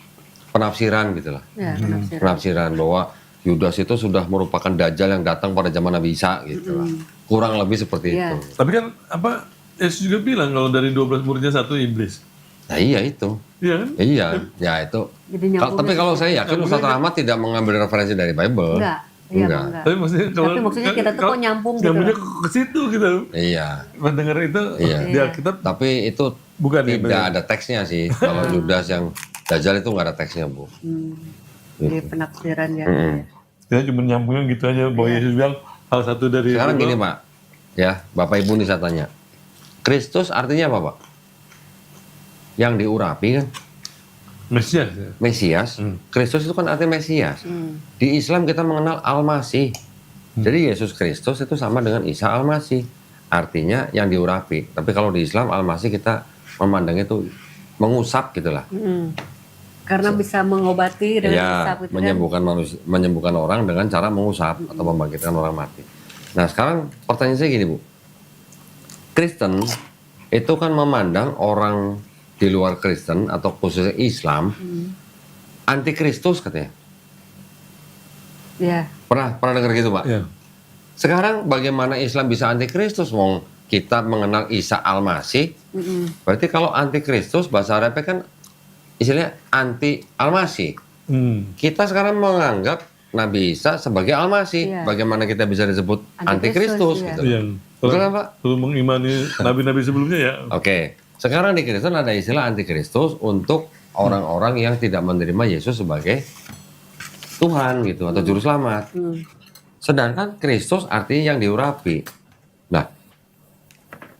penafsiran gitulah.
Ya,
Penafsiran bahwa Yudas itu sudah merupakan dajjal yang datang pada zaman Nabi Isa gitu lah. Kurang lebih seperti itu.
Tapi kan apa Yesus juga bilang kalau dari 12 muridnya satu iblis.
Nah iya itu.
Iya kan?
Iya, ya itu.
Jadi nyambung.
Tapi kalau saya yakin Ustadz Rahmat tidak mengambil referensi dari Bible.
Enggak. Iya,
Enggak.
enggak.
Tapi maksudnya kalau
Tapi maksudnya kita tuh kok nyambung gitu.
Nyambungnya ke situ gitu.
Iya.
Mendengar itu
Iya.
di Alkitab
Tapi itu
bukan ya,
tidak ada teksnya sih. Kalau Yudas yang dajjal itu nggak ada teksnya Bu.
Jadi penafsiran ya.
kita cuma nyambungnya gitu aja bahwa Yesus bilang hal satu dari
Sekarang
itu.
gini Pak, ya Bapak Ibu nih saya tanya, Kristus artinya apa Pak? Yang diurapi kan
Mesias ya.
Mesias. Kristus itu kan artinya Mesias. Di Islam kita mengenal Al-Masih. Jadi Yesus Kristus itu sama dengan Isa Al-Masih. Artinya yang diurapi. Tapi kalau di Islam Al-Masih kita memandangnya itu mengusap gitulah.
Karena bisa mengobati dengan
Ya,
hisap gitu kan.
menyembuhkan manusia, menyembuhkan orang dengan cara mengusap atau membangkitkan orang mati. Nah sekarang pertanyaan saya gini Bu, Kristen itu kan memandang orang di luar Kristen atau khususnya Islam antikristus katanya.
Iya.
Pernah dengar gitu, Pak?
Ya.
Sekarang bagaimana Islam bisa antikristus? Wong kita mengenal Isa Al-Masih. Berarti kalau antikristus bahasa Arabnya kan istilahnya anti Al-Masih. Kita sekarang menganggap Nabi Isa sebagai Al-Masih.
Iya.
Bagaimana kita bisa disebut antikristus
Iya.
gitu?
Iya.
Betul kan, Pak?
Kalau mengimani nabi-nabi sebelumnya ya.
Oke. Sekarang di Kristen ada istilah antikristus untuk orang-orang yang tidak menerima Yesus sebagai Tuhan gitu atau juru selamat. Sedangkan Kristus artinya yang diurapi. Nah,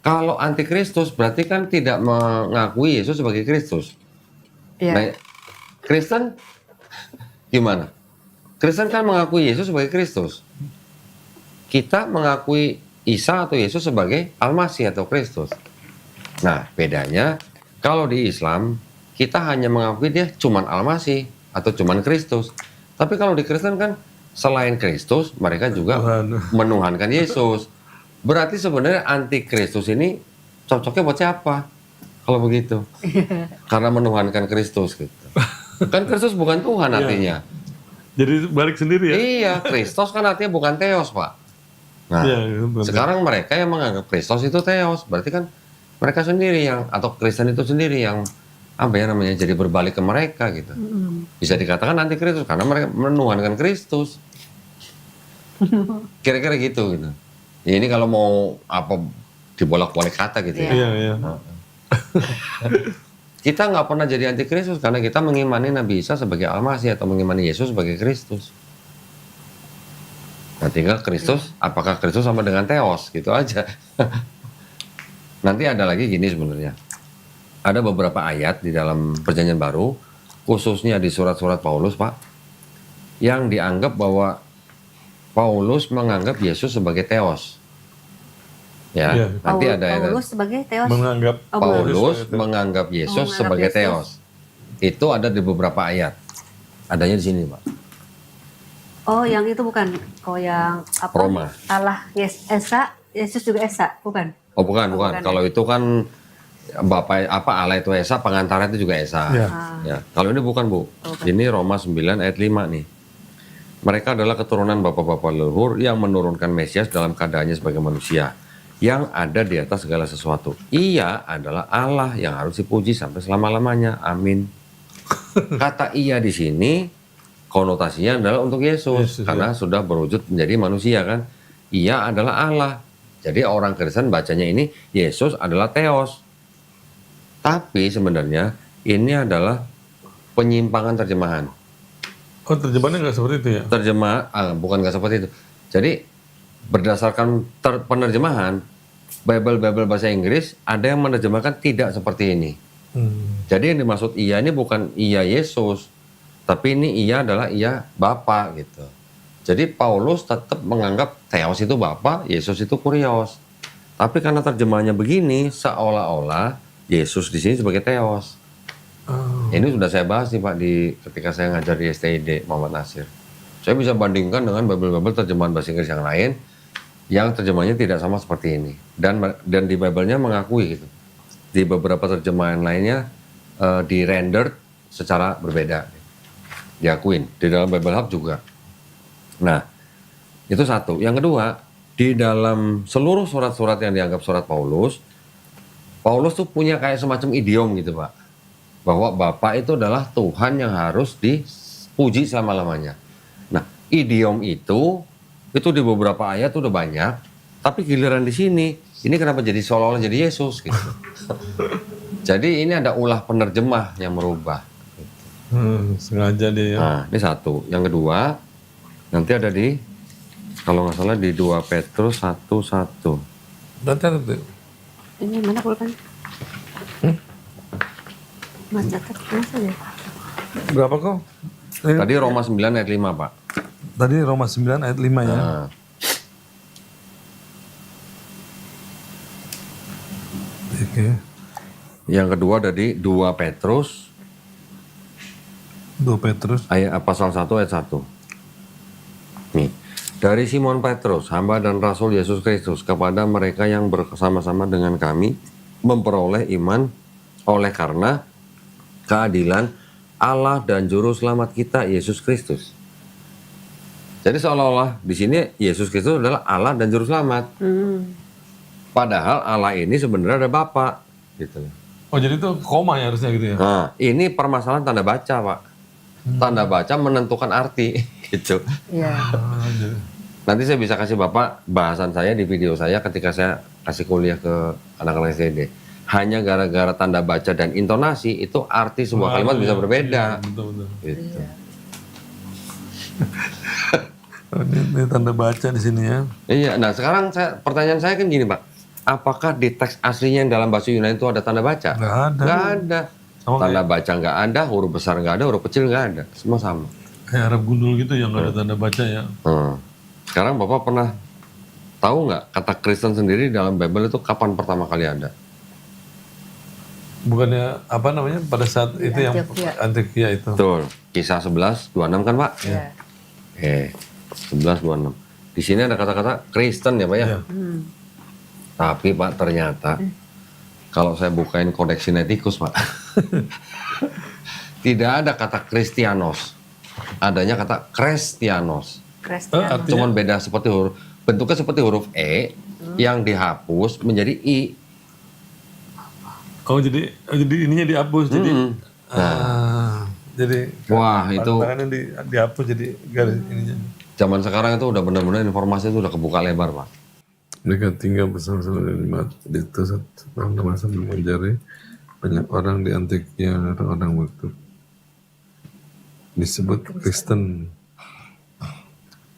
kalau antikristus berarti kan tidak mengakui Yesus sebagai Kristus.
Iya.
Nah, Kristen gimana? Kristen kan mengakui Yesus sebagai Kristus. Kita mengakui Isa atau Yesus sebagai Al-Masih atau Kristus. Nah, bedanya kalau di Islam kita hanya mengakui dia cuman Al-Masih atau cuman Kristus. Tapi kalau di Kristen kan selain Kristus mereka juga
Tuhan.
menuhankan Yesus. Berarti sebenarnya antikristus ini cocoknya buat siapa? Kalau begitu. Karena menuhankan Kristus gitu. Kan Kristus bukan Tuhan artinya.
Jadi balik sendiri ya.
Iya, Kristus kan artinya bukan Theos, Pak. Nah,
Iya, benar.
sekarang mereka yang menganggap Kristus itu Theos, berarti kan mereka sendiri yang atau Kristen itu sendiri yang apa ya namanya jadi berbalik ke mereka gitu. Bisa dikatakan anti Kristus karena mereka menuhankan Kristus. Kira-kira gitu gitu. Ya, ini kalau mau apa dibolak-balik kata gitu ya.
Iya, iya.
Kita nggak pernah jadi anti Kristus karena kita mengimani Nabi Isa sebagai Al-Masih atau mengimani Yesus sebagai Kristus. Nah, tinggal Kristus, apakah Kristus sama dengan Theos gitu aja. Nanti ada lagi gini sebenarnya. Ada beberapa ayat di dalam Perjanjian Baru, khususnya di surat-surat Paulus, Pak, yang dianggap bahwa Paulus menganggap Yesus sebagai Theos. Ya,
Iya.
nanti ada ayat.
Paulus sebagai Theos.
Menganggap
Paulus menganggap Yesus
menganggap
sebagai
Yesus.
Theos. Itu ada di beberapa ayat. Adanya di sini, Pak.
Oh, yang itu bukan. Oh, yang apa?
Roma.
Allah Esa, Yesus juga Esa, bukan?
Oh, bukan.
bukan.
Kalau itu kan Bapak apa Allah itu Esa, pengantara itu juga Esa.
Iya.
Ya. Kalau ini bukan, Bu. Ini Roma 9 ayat 5 nih. Mereka adalah keturunan bapak-bapak leluhur yang menurunkan Mesias dalam keadaannya sebagai manusia yang ada di atas segala sesuatu. Ia adalah Allah yang harus dipuji sampai selama-lamanya. Amin. Kata ia di sini konotasinya adalah untuk Yesus karena sudah berwujud menjadi manusia kan. Ia adalah Allah. Jadi orang Kristen bacanya ini Yesus adalah Theos. Tapi sebenarnya ini adalah penyimpangan terjemahan.
Oh, terjemahannya nggak seperti itu ya?
Bukan nggak seperti itu. Jadi berdasarkan penerjemahan Bible bahasa Inggris ada yang menerjemahkan tidak seperti ini. Jadi yang dimaksud ia ini bukan ia Yesus, tapi ini ia adalah ia Bapa gitu. Jadi Paulus tetap menganggap Theos itu Bapa, Yesus itu Kurios. Tapi karena terjemahannya begini, seolah-olah Yesus di sini sebagai Theos. Ini sudah saya bahas nih Pak ketika saya ngajar di STID Muhammad Nasir. Saya bisa bandingkan dengan Bible terjemahan bahasa Inggris yang lain yang terjemahannya tidak sama seperti ini. Dan di Bible-nya mengakui gitu. Di beberapa terjemahan lainnya di-rendered secara berbeda. Diakuin. Di dalam Bible Hub juga. Nah, itu satu. Yang kedua, di dalam seluruh surat-surat yang dianggap surat Paulus tuh punya kayak semacam idiom gitu Pak. Bahwa Bapa itu adalah Tuhan yang harus dipuji selama-lamanya. Nah, idiom itu di beberapa ayat udah banyak, tapi giliran di sini, ini kenapa jadi seolah-olah jadi Yesus gitu. Jadi ini ada ulah penerjemah yang merubah.
Sengaja dia ya.
Nah, ini satu. Yang kedua, nanti ada kalau nggak salah di 2 Petrus 1:1.
Nanti ada tuh.
Ini mana pulpen? Mas catat, mas aja.
Berapa kok?
Tadi Roma 9 ayat 5 Pak.
Tadi Roma 9 ayat 5 ya.
Nah,
Oke.
yang kedua dari 2 Petrus
2 Petrus.
pasal 1 ayat 1. Nih, dari Simon Petrus, hamba dan rasul Yesus Kristus, kepada mereka yang bersama-sama dengan kami memperoleh iman oleh karena keadilan Allah dan juru selamat kita Yesus Kristus. Jadi seolah-olah di sini Yesus Kristus adalah Allah dan Juru Selamat. Padahal Allah ini sebenarnya ada Bapa. Gitu.
Oh jadi itu koma ya harusnya gitu ya?
Nah, ini permasalahan tanda baca, Pak. Tanda baca menentukan arti, gitu.
Iya.
Jadi,
Nanti saya bisa kasih Bapak bahasan saya di video saya ketika saya kasih kuliah ke anak-anak SD. Hanya gara-gara tanda baca dan intonasi itu arti sebuah kalimat bisa berbeda.
Iya, betul.
Gitu.
Oh, ini tanda baca di sini ya.
Iya, nah sekarang pertanyaan saya kan gini, Pak. Apakah di teks aslinya yang dalam bahasa Yunani itu ada tanda baca?
Nggak ada.
Nggak ada.
Sama
Tanda baca nggak ada, huruf besar nggak ada, huruf kecil nggak ada. Semua sama.
Kayak Arab gundul gitu yang nggak ada tanda baca ya.
Sekarang Bapak pernah tahu nggak kata Kristen sendiri dalam Bible itu kapan pertama kali ada?
Bukannya apa namanya pada saat
Di
itu yang
Antioquia.
Antioquia itu.
Betul. Kisah 11:26 kan, Pak?
Iya.
11:26. Di sini ada kata-kata Kristen ya, Pak ya?
Iya.
Tapi Pak ternyata kalau saya bukain kodeks Sinaiticus, Pak, tidak ada kata Kristianos, adanya kata Krestianos.
Kristen.
Cuman beda seperti huruf, bentuknya seperti huruf E yang dihapus menjadi I.
Oh jadi ininya dihapus jadi. Jadi
Wah itu
tangannya dihapus jadi garis ininya.
zaman sekarang itu udah benar-benar informasi itu udah kebuka lebar, Pak.
Mereka tinggal bersama-sama dengan itu setelah masa mengajari banyak orang di Antioquia orang waktu disebut Kristen.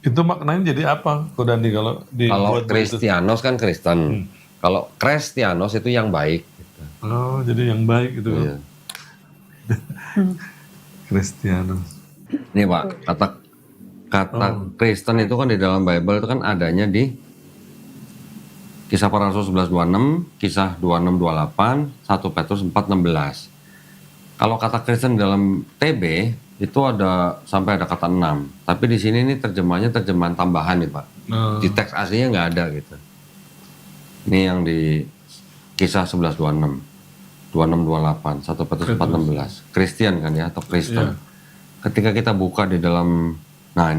Itu maknanya jadi apa, Kodandi kalau
Kalau Kristianos kan Kristen, kalau Krestianos itu yang baik.
Oh jadi yang baik gitu.
Iya.
Kristianos.
Ini Pak, kata Kristen itu kan di dalam Bible itu kan adanya di Kisah Para Rasul 11:26, Kisah 26:28, 1 Petrus 4:16. Kalau kata Kristen dalam TB itu ada sampai ada kata 6. Tapi di sini ini terjemahannya terjemahan tambahan nih Pak. Di teks aslinya nggak ada gitu. Ini yang di Kisah 11:26, 26:28, 1 Petrus 4:16. Kristen kan ya atau Kristen. Ketika kita buka di dalam, nah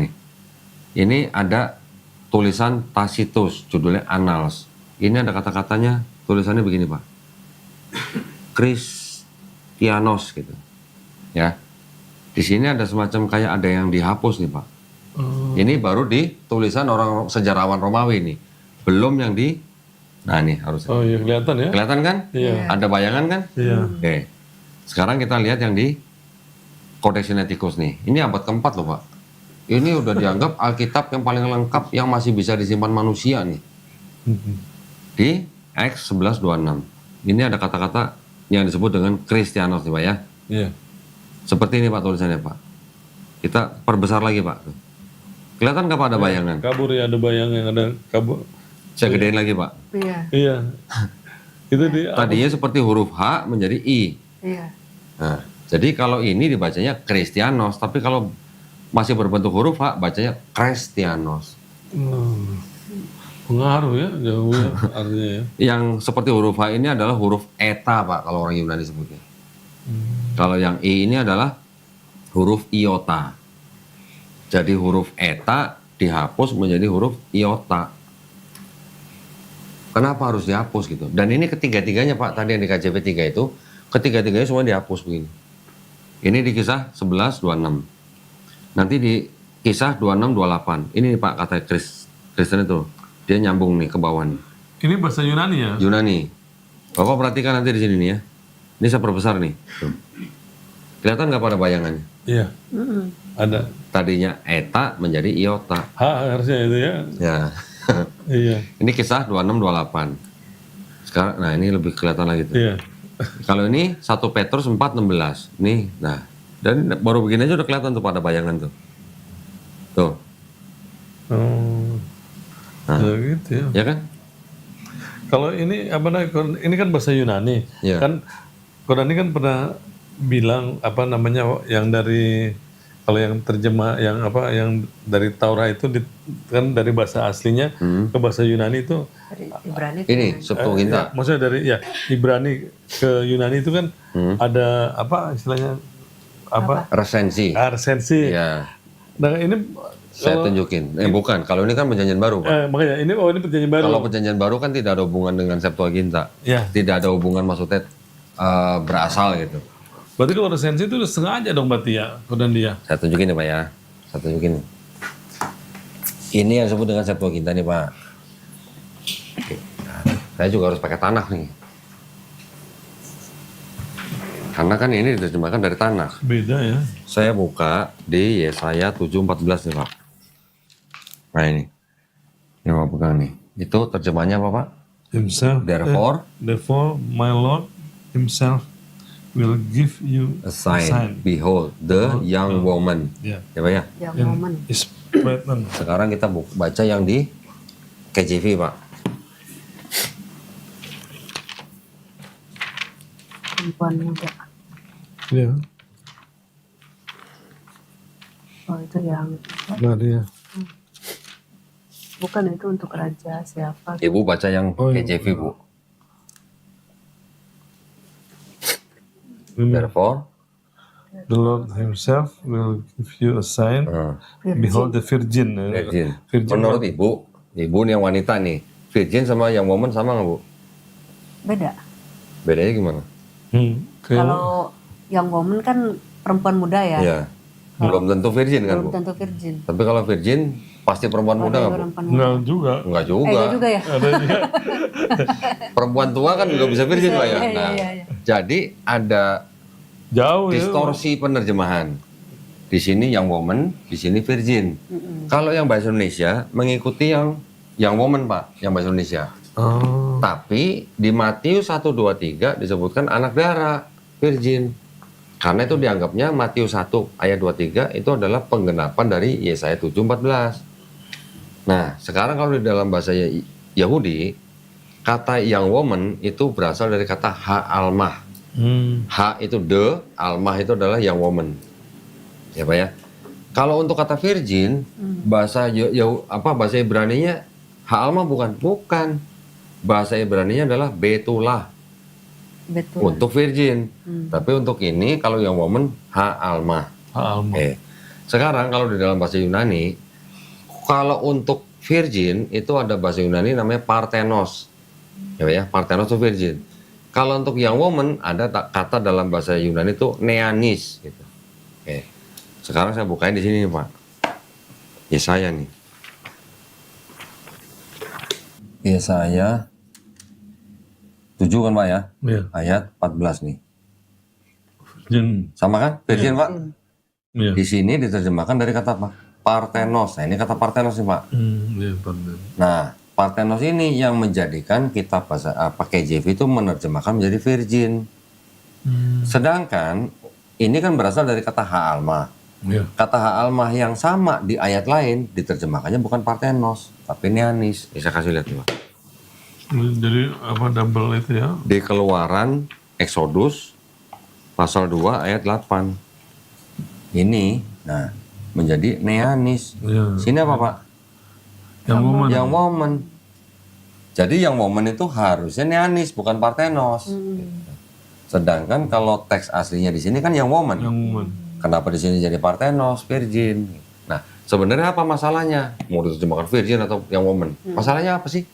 ini ada tulisan Tacitus, judulnya Annals. Ini ada kata-katanya, tulisannya begini Pak. Kristianos gitu. Ya. Di sini ada semacam kayak ada yang dihapus nih Pak. Ini baru di tulisan orang sejarawan Romawi nih. Belum yang di, nah nih harusnya.
Oh iya kelihatan ya.
Kelihatan kan?
Iya.
Ada bayangan kan?
Iya.
Oke. Sekarang kita lihat yang di Kodeks Sinaiticus nih. Ini abad keempat loh Pak. Ini udah dianggap Alkitab yang paling lengkap yang masih bisa disimpan manusia nih. Di Acts 11:26. Ini ada kata-kata yang disebut dengan Kristianos nih Pak ya.
Iya.
Seperti ini Pak tulisannya Pak. Kita perbesar lagi Pak. Kelihatan nggak Pak ada bayangan?
Kabur ya ada bayangan ada kabur.
Saya gedein lagi Pak.
Iya.
Iya. Itu di
Tadinya seperti huruf H menjadi I.
Iya.
Nah, jadi kalau ini dibacanya Kristianos, tapi kalau masih berbentuk huruf H, bacanya Kristianos.
Pengaruh ya, jauh ya artinya ya.
Yang seperti huruf H ini adalah huruf eta Pak, kalau orang Yunani sebutnya. Kalau yang I ini adalah huruf iota. Jadi huruf eta dihapus menjadi huruf iota. Kenapa harus dihapus gitu? Dan ini ketiga-tiganya Pak, tadi yang di KJP 3 itu, ketiga-tiganya semua dihapus begini. Ini di Kisah 11:26. Nanti di Kisah 26:28. Ini nih Pak kata Kristen itu. Dia nyambung nih ke bawah nih.
Ini bahasa Yunani ya?
Yunani. Bapak perhatikan nanti di sini nih ya. Ini saya perbesar nih. Tuh. Kelihatan nggak pada bayangannya?
Iya. Ada.
Tadinya eta menjadi iota.
Harusnya itu ya.
Ya.
Iya.
Ini Kisah 26:28. Sekarang, nah ini lebih kelihatan lagi tuh.
Iya.
Kalau ini 1 Petrus 4:16. Nih, nah. Dan baru begini aja udah kelihatan tuh pada bayangan tuh. Tuh.
Oh. Ya gitu ya.
Ya kan?
Kalau ini apa namanya? Ini kan bahasa Yunani.
Iya.
Kan Kodani kan pernah bilang apa namanya yang dari kalau yang terjemah yang apa yang dari Taurat itu kan dari bahasa aslinya ke bahasa Yunani itu
Dari Ibrani.
Ini Septuaginta.
maksudnya dari ya Ibrani ke Yunani itu kan ada apa istilahnya apa
Resensi.
resensi.
Ya.
Nah ini
Saya tunjukin. Bukan, kalau ini kan perjanjian baru, Pak.
Makanya ini perjanjian baru.
Kalau perjanjian baru kan tidak ada hubungan dengan Septuaginta.
Ya.
Tidak ada hubungan maksudnya berasal gitu.
Berarti kalau resensi itu udah sengaja dong berarti ya, dan dia.
Saya tunjukin ya Pak ya. Saya tunjukin. Ini yang disebut dengan Septuaginta nih Pak. Oke. Nah, saya juga harus pakai tanah nih. Karena kan ini diterjemahkan dari tanah.
Beda ya.
Saya buka di Yesaya 7:14 nih Pak. Nah ini. Ini Pak pegang nih. Itu terjemahnya apa Pak?
Himself.
Therefore,
my Lord Himself will give you
a sign. Behold, the young woman.
Ya.
Ya Pak ya?
Yang momen.
Is pregnant.
Sekarang kita baca yang di KJV Pak.
Perempuan muda.
Ya.
Oh itu yang
Nah dia.
bukan itu untuk raja siapa?
Ibu baca yang KJV Bu. Therefore,
The Lord Himself will give you a sign. Behold the virgin.
virgin. Menurut ibu nih yang wanita nih, virgin sama yang woman sama nggak Bu?
Beda.
Bedanya gimana?
Kalau yang woman kan perempuan muda ya.
Iya. Belum tentu virgin kan Bu?
Belum tentu virgin.
Tapi kalau virgin pasti perempuan muda nggak Bu?
Perempuan muda.
Enggak juga.
Enggak juga.
Iya juga ya.
Ada dia.
Perempuan tua kan juga bisa virgin Pak ya.
Iya,
Nah,
iya.
jadi ada
Jauh ya.
distorsi penerjemahan. Di sini yang woman, di sini virgin. Kalau yang bahasa Indonesia mengikuti yang woman Pak, yang bahasa Indonesia.
Oh.
Tapi di Matius 1, 2, 3 disebutkan anak darah, virgin. Karena itu dianggapnya Matius 1 ayat 23 itu adalah penggenapan dari Yesaya 7, 14. Nah, sekarang kalau di dalam bahasa Yahudi, kata young woman itu berasal dari kata ha-almah. Ha itu the, almah itu adalah young woman. Ya Pak ya. Kalau untuk kata virgin, bahasa bahasa Ibraninya ha-almah bukan. Bahasa Ibraninya adalah betulah.
Betul.
Untuk virgin. Tapi untuk ini kalau yang woman ha-almah. Sekarang kalau di dalam bahasa Yunani, kalau untuk virgin itu ada bahasa Yunani namanya parthenos. Ya Pak ya, parthenos itu virgin. Kalau untuk young woman ada kata dalam bahasa Yunani itu neanis gitu. Oke. Sekarang saya bukain di sini nih Pak. Yesaya nih. Yesaya 7 kan Pak ya?
Iya.
Ayat 14 nih.
Virgin.
Sama kan? Virgin Pak?
Iya.
Di sini diterjemahkan dari kata apa? Parthenos. Nah ini kata parthenos nih Pak.
Iya, benar.
Nah parthenos ini yang menjadikan kitab bahasa KJV itu menerjemahkan menjadi virgin. Sedangkan ini kan berasal dari kata ha-almah.
Iya.
Kata ha-almah yang sama di ayat lain diterjemahkannya bukan parthenos, tapi neanis. Bisa kasih lihat nih Pak.
Jadi apa double itu ya?
Di Keluaran Exodus pasal 2 ayat 8. Ini nah menjadi neanis.
Iya.
Sini apa Pak?
Yang woman.
Yang woman. Jadi yang woman itu harusnya neanis bukan parthenos. Sedangkan kalau teks aslinya di sini kan yang woman.
Yang woman.
Kenapa di sini jadi parthenos, virgin? Nah, sebenarnya apa masalahnya? Mau diterjemahkan virgin atau yang woman? Masalahnya apa sih?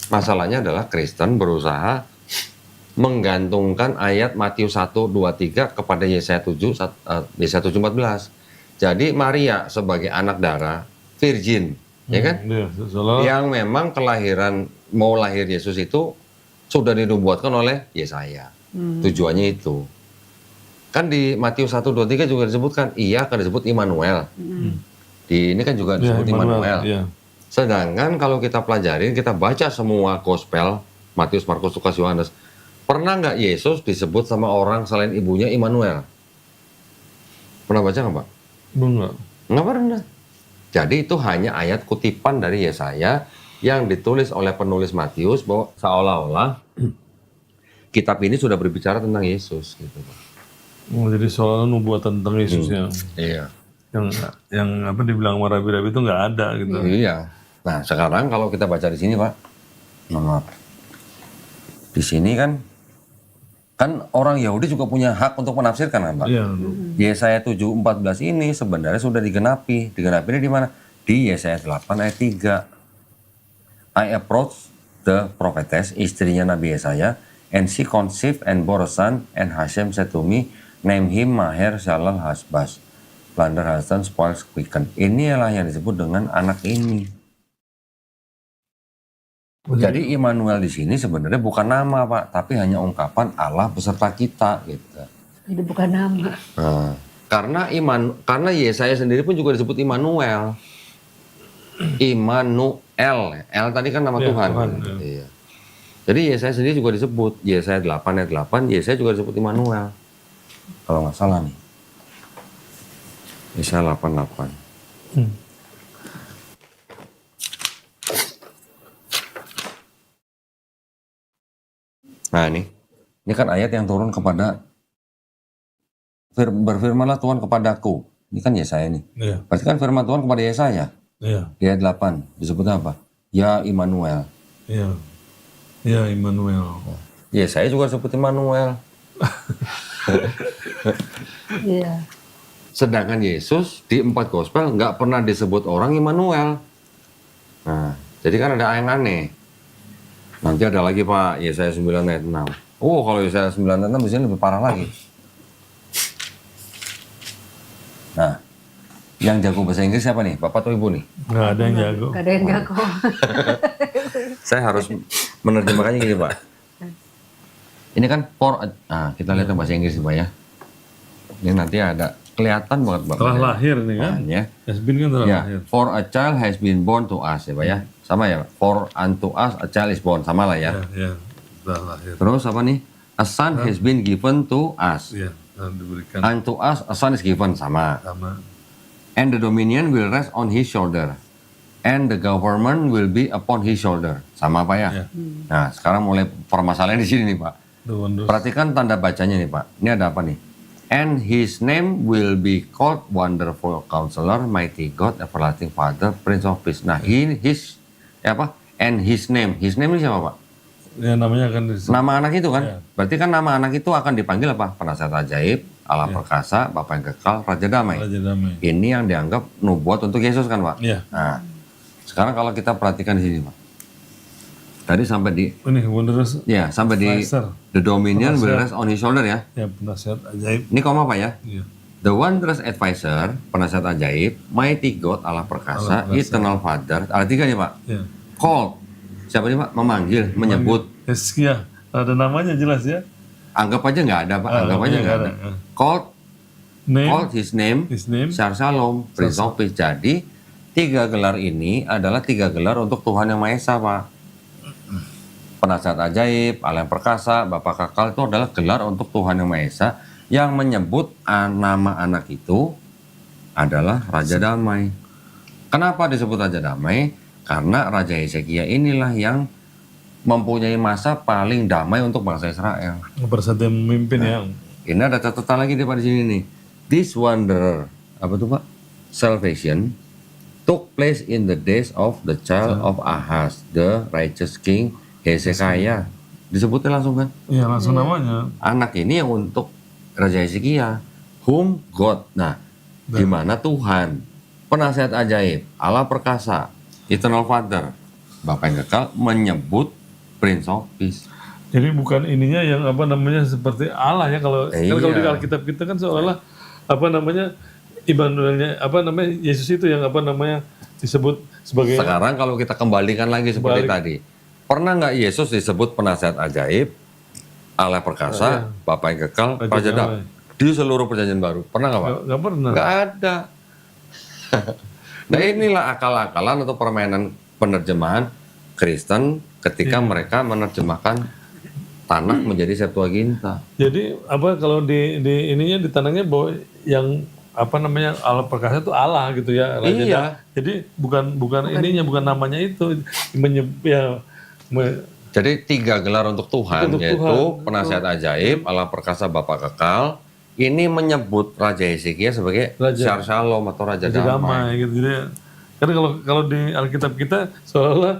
Masalahnya adalah Kristen berusaha menggantungkan ayat Matius 1, 2, 3 kepada Yesaya 7, Yesaya 7, 14. Jadi Maria sebagai anak darah, virgin, ya kan?
Iya,
Yang memang kelahiran, mau lahir Yesus itu sudah dinubuatkan oleh Yesaya. Tujuannya itu. Kan di Matius 1, 2, 3 juga disebutkan, ia akan disebut Immanuel. Di ini kan juga disebut Immanuel.
Iya.
Sedangkan kalau kita pelajarin, kita baca semua gospel, Matius, Markus, Lukas, Yohanes, pernah nggak Yesus disebut sama orang selain ibunya Immanuel? Pernah baca nggak Pak?
Enggak.
Nggak pernah. Jadi itu hanya ayat kutipan dari Yesaya yang ditulis oleh penulis Matius bahwa seolah-olah kitab ini sudah berbicara tentang Yesus gitu Pak.
Oh, jadi soalnya nubuatan tentang Yesus
Iya.
yang apa dibilang sama rabi-rabi itu nggak ada gitu.
Iya. Nah sekarang kalau kita baca di sini Pak, maaf. Di sini kan Kan orang Yahudi juga punya hak untuk menafsirkan kan Pak?
Iya.
Yesaya 7:14 ini sebenarnya sudah digenapi. Digenapinya di mana? Di Yesaya 8 ayat 3. I approached the prophetess, istrinya Nabi Yesaya, and she conceived and bore a son, and Hashem said to me, name him Maher Shalal Hasbaz. Plunder husband spoils quicken. Inilah yang disebut dengan anak ini. Jadi Immanuel di sini sebenarnya bukan nama Pak, tapi hanya ungkapan Allah beserta kita gitu.
Jadi bukan nama.
Nah, karena Yesaya sendiri pun juga disebut Immanuel. Immanuel, L tadi kan nama
Ya,
Tuhan.
Tuhan,
Iya. Jadi Yesaya sendiri juga disebut, Yesaya 8 ayat 8, Yesaya juga disebut Immanuel. Kalau nggak salah nih. Yesaya 8:8. Nah ini kan ayat yang turun kepada berfirmanlah Tuhan kepadaku. Ini kan Yesaya nih.
Iya.
Berarti kan firman Tuhan kepada Yesaya.
Iya.
Di ayat 8 disebut apa? Ya Immanuel.
Iya. Ya Immanuel.
Yesaya juga disebut Immanuel.
Iya.
Sedangkan Yesus di 4 gospel nggak pernah disebut orang Immanuel. Nah, jadi kan ada yang aneh. Nanti ada lagi Pak, Yesaya 9 ayat 6. Oh, kalau Yesaya 9 ayat 6 biasanya lebih parah lagi. Nah, yang jago bahasa Inggris siapa nih? Bapak atau Ibu nih?
Nggak ada yang jago.
Gak ada yang jago.
Saya harus menerjemahkannya gini Pak. Ini kan kita lihat bahasa Inggris Pak ya. Ini nanti ada kelihatan banget Bapak.
Telah lahir nih kan?
Ya.
Hasbin kan telah
Ya,
lahir.
for a child has been born to us ya Pak ya. Sama ya, for unto us a child is born, sama lah ya.
Ya, telah lahir.
Terus apa nih? A son has been given to us.
Iya, telah diberikan
Unto us a son is given, sama.
sama.
And the dominion will rest on his shoulder. And the government will be upon his shoulder. Sama Pak ya?
Ya.
Nah, sekarang mulai permasalahan di sini nih Pak.
The wonders.
Perhatikan tanda bacanya nih Pak. Ini ada apa nih? And his name will be called Wonderful Counselor, Mighty God, Everlasting Father, Prince of Peace. Nah, And his name ini siapa Pak?
Ya namanya akan disebut.
Nama anak itu kan?
Ya.
Berarti kan nama anak itu akan dipanggil apa? Penasihat ajaib, Allah perkasa, Bapa yang kekal, Raja damai.
Raja damai.
Ini yang dianggap nubuat untuk Yesus kan Pak?
Iya.
Nah, sekarang kalau kita perhatikan di sini Pak. Tadi sampai di
Ini wonders.
sampai di
Advisor.
the dominion will rest on his shoulder ya.
Ya penasihat ajaib.
Ini koma Pak ya?
Iya.
The wondrous advisor, penasihat ajaib, mighty God, Allah perkasa, eternal Father. Ada 3 nih Pak.
Ya.
Called. Siapa nih Pak? Memanggil, menyebut.
Heskia. Ada namanya jelas ya.
Anggap aja nggak ada Pak. Anggap aja nggak ada. Called
Name.
his name,
His name.
Shar Shalom, Prince of Peace. Jadi 3 gelar ini adalah 3 gelar untuk Tuhan Yang Maha Esa Pak. Penasihat ajaib, Allah yang perkasa, Bapa kekal itu adalah gelar untuk Tuhan Yang Maha Esa yang menyebut nama anak itu adalah Raja Damai. Kenapa disebut Raja Damai? Karena Raja Hezekia inilah yang mempunyai masa paling damai untuk bangsa Israel.
Bersatu yang memimpin ya.
Ini ada catatan lagi di sini nih. This wanderer, apa tuh Pak? Salvation took place in the days of the child of Ahaz, the righteous king Hezekiah. Disebutnya langsung kan?
Iya langsung namanya.
Anak ini yang untuk Raja Hezekia, whom God. Nah, di mana Tuhan, penasihat ajaib, Allah perkasa, eternal Father, Bapa yang kekal menyebut Prince of Peace.
Jadi bukan ininya yang apa namanya seperti Allah ya kalau
Iya.
kalau di Alkitab kita kan seolah-olah apa namanya Immanuelnya apa namanya Yesus itu yang apa namanya disebut sebagai
Sekarang kalau kita kembalikan lagi seperti tadi, pernah nggak Yesus disebut penasihat ajaib, Allah perkasa, Bapa yang kekal, Raja damai di seluruh perjanjian baru? Pernah nggak Pak?
nggak pernah.
Nggak ada. Nah inilah akal-akalan atau permainan penerjemahan Kristen ketika mereka menerjemahkan Tanakh menjadi Septuaginta.
Jadi apa kalau di ininya ditanamnya bahwa yang apa namanya Allah perkasa itu Allah gitu ya. Raja
Iya.
Jadi bukan ininya bukan namanya itu
Jadi 3 gelar untuk Tuhan,
Untuk
yaitu
Tuhan.
penasihat ajaib, Allah perkasa, Bapa kekal. Ini menyebut Raja Hezekia sebagai
Raja.
Shar Shalom atau Raja
Raja
damai.
damai gitu. Jadi karena kalau di Alkitab kita seolah-olah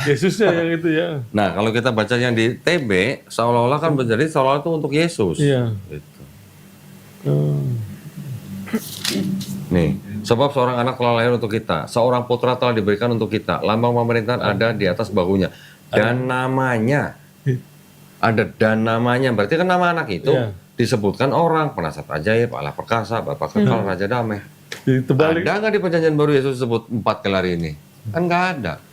Yesusnya yang itu ya.
Nah, kalau kita baca yang di TB, seolah-olah kan menjadi seolah-olah itu untuk Yesus.
Iya.
Gitu.
Hmm.
Nih, sebab seorang anak telah lahir untuk kita, seorang putra telah diberikan untuk kita, lambang pemerintahan ada di atas bahunya, dan namanya, berarti kan nama anak itu
Iya.
disebutkan orang, penasihat ajaib, Allah perkasa, Bapa kekal, Raja damai.
Jadi terbalik.
Ada nggak di perjanjian baru Yesus sebut 4 gelar ini? Kan nggak ada.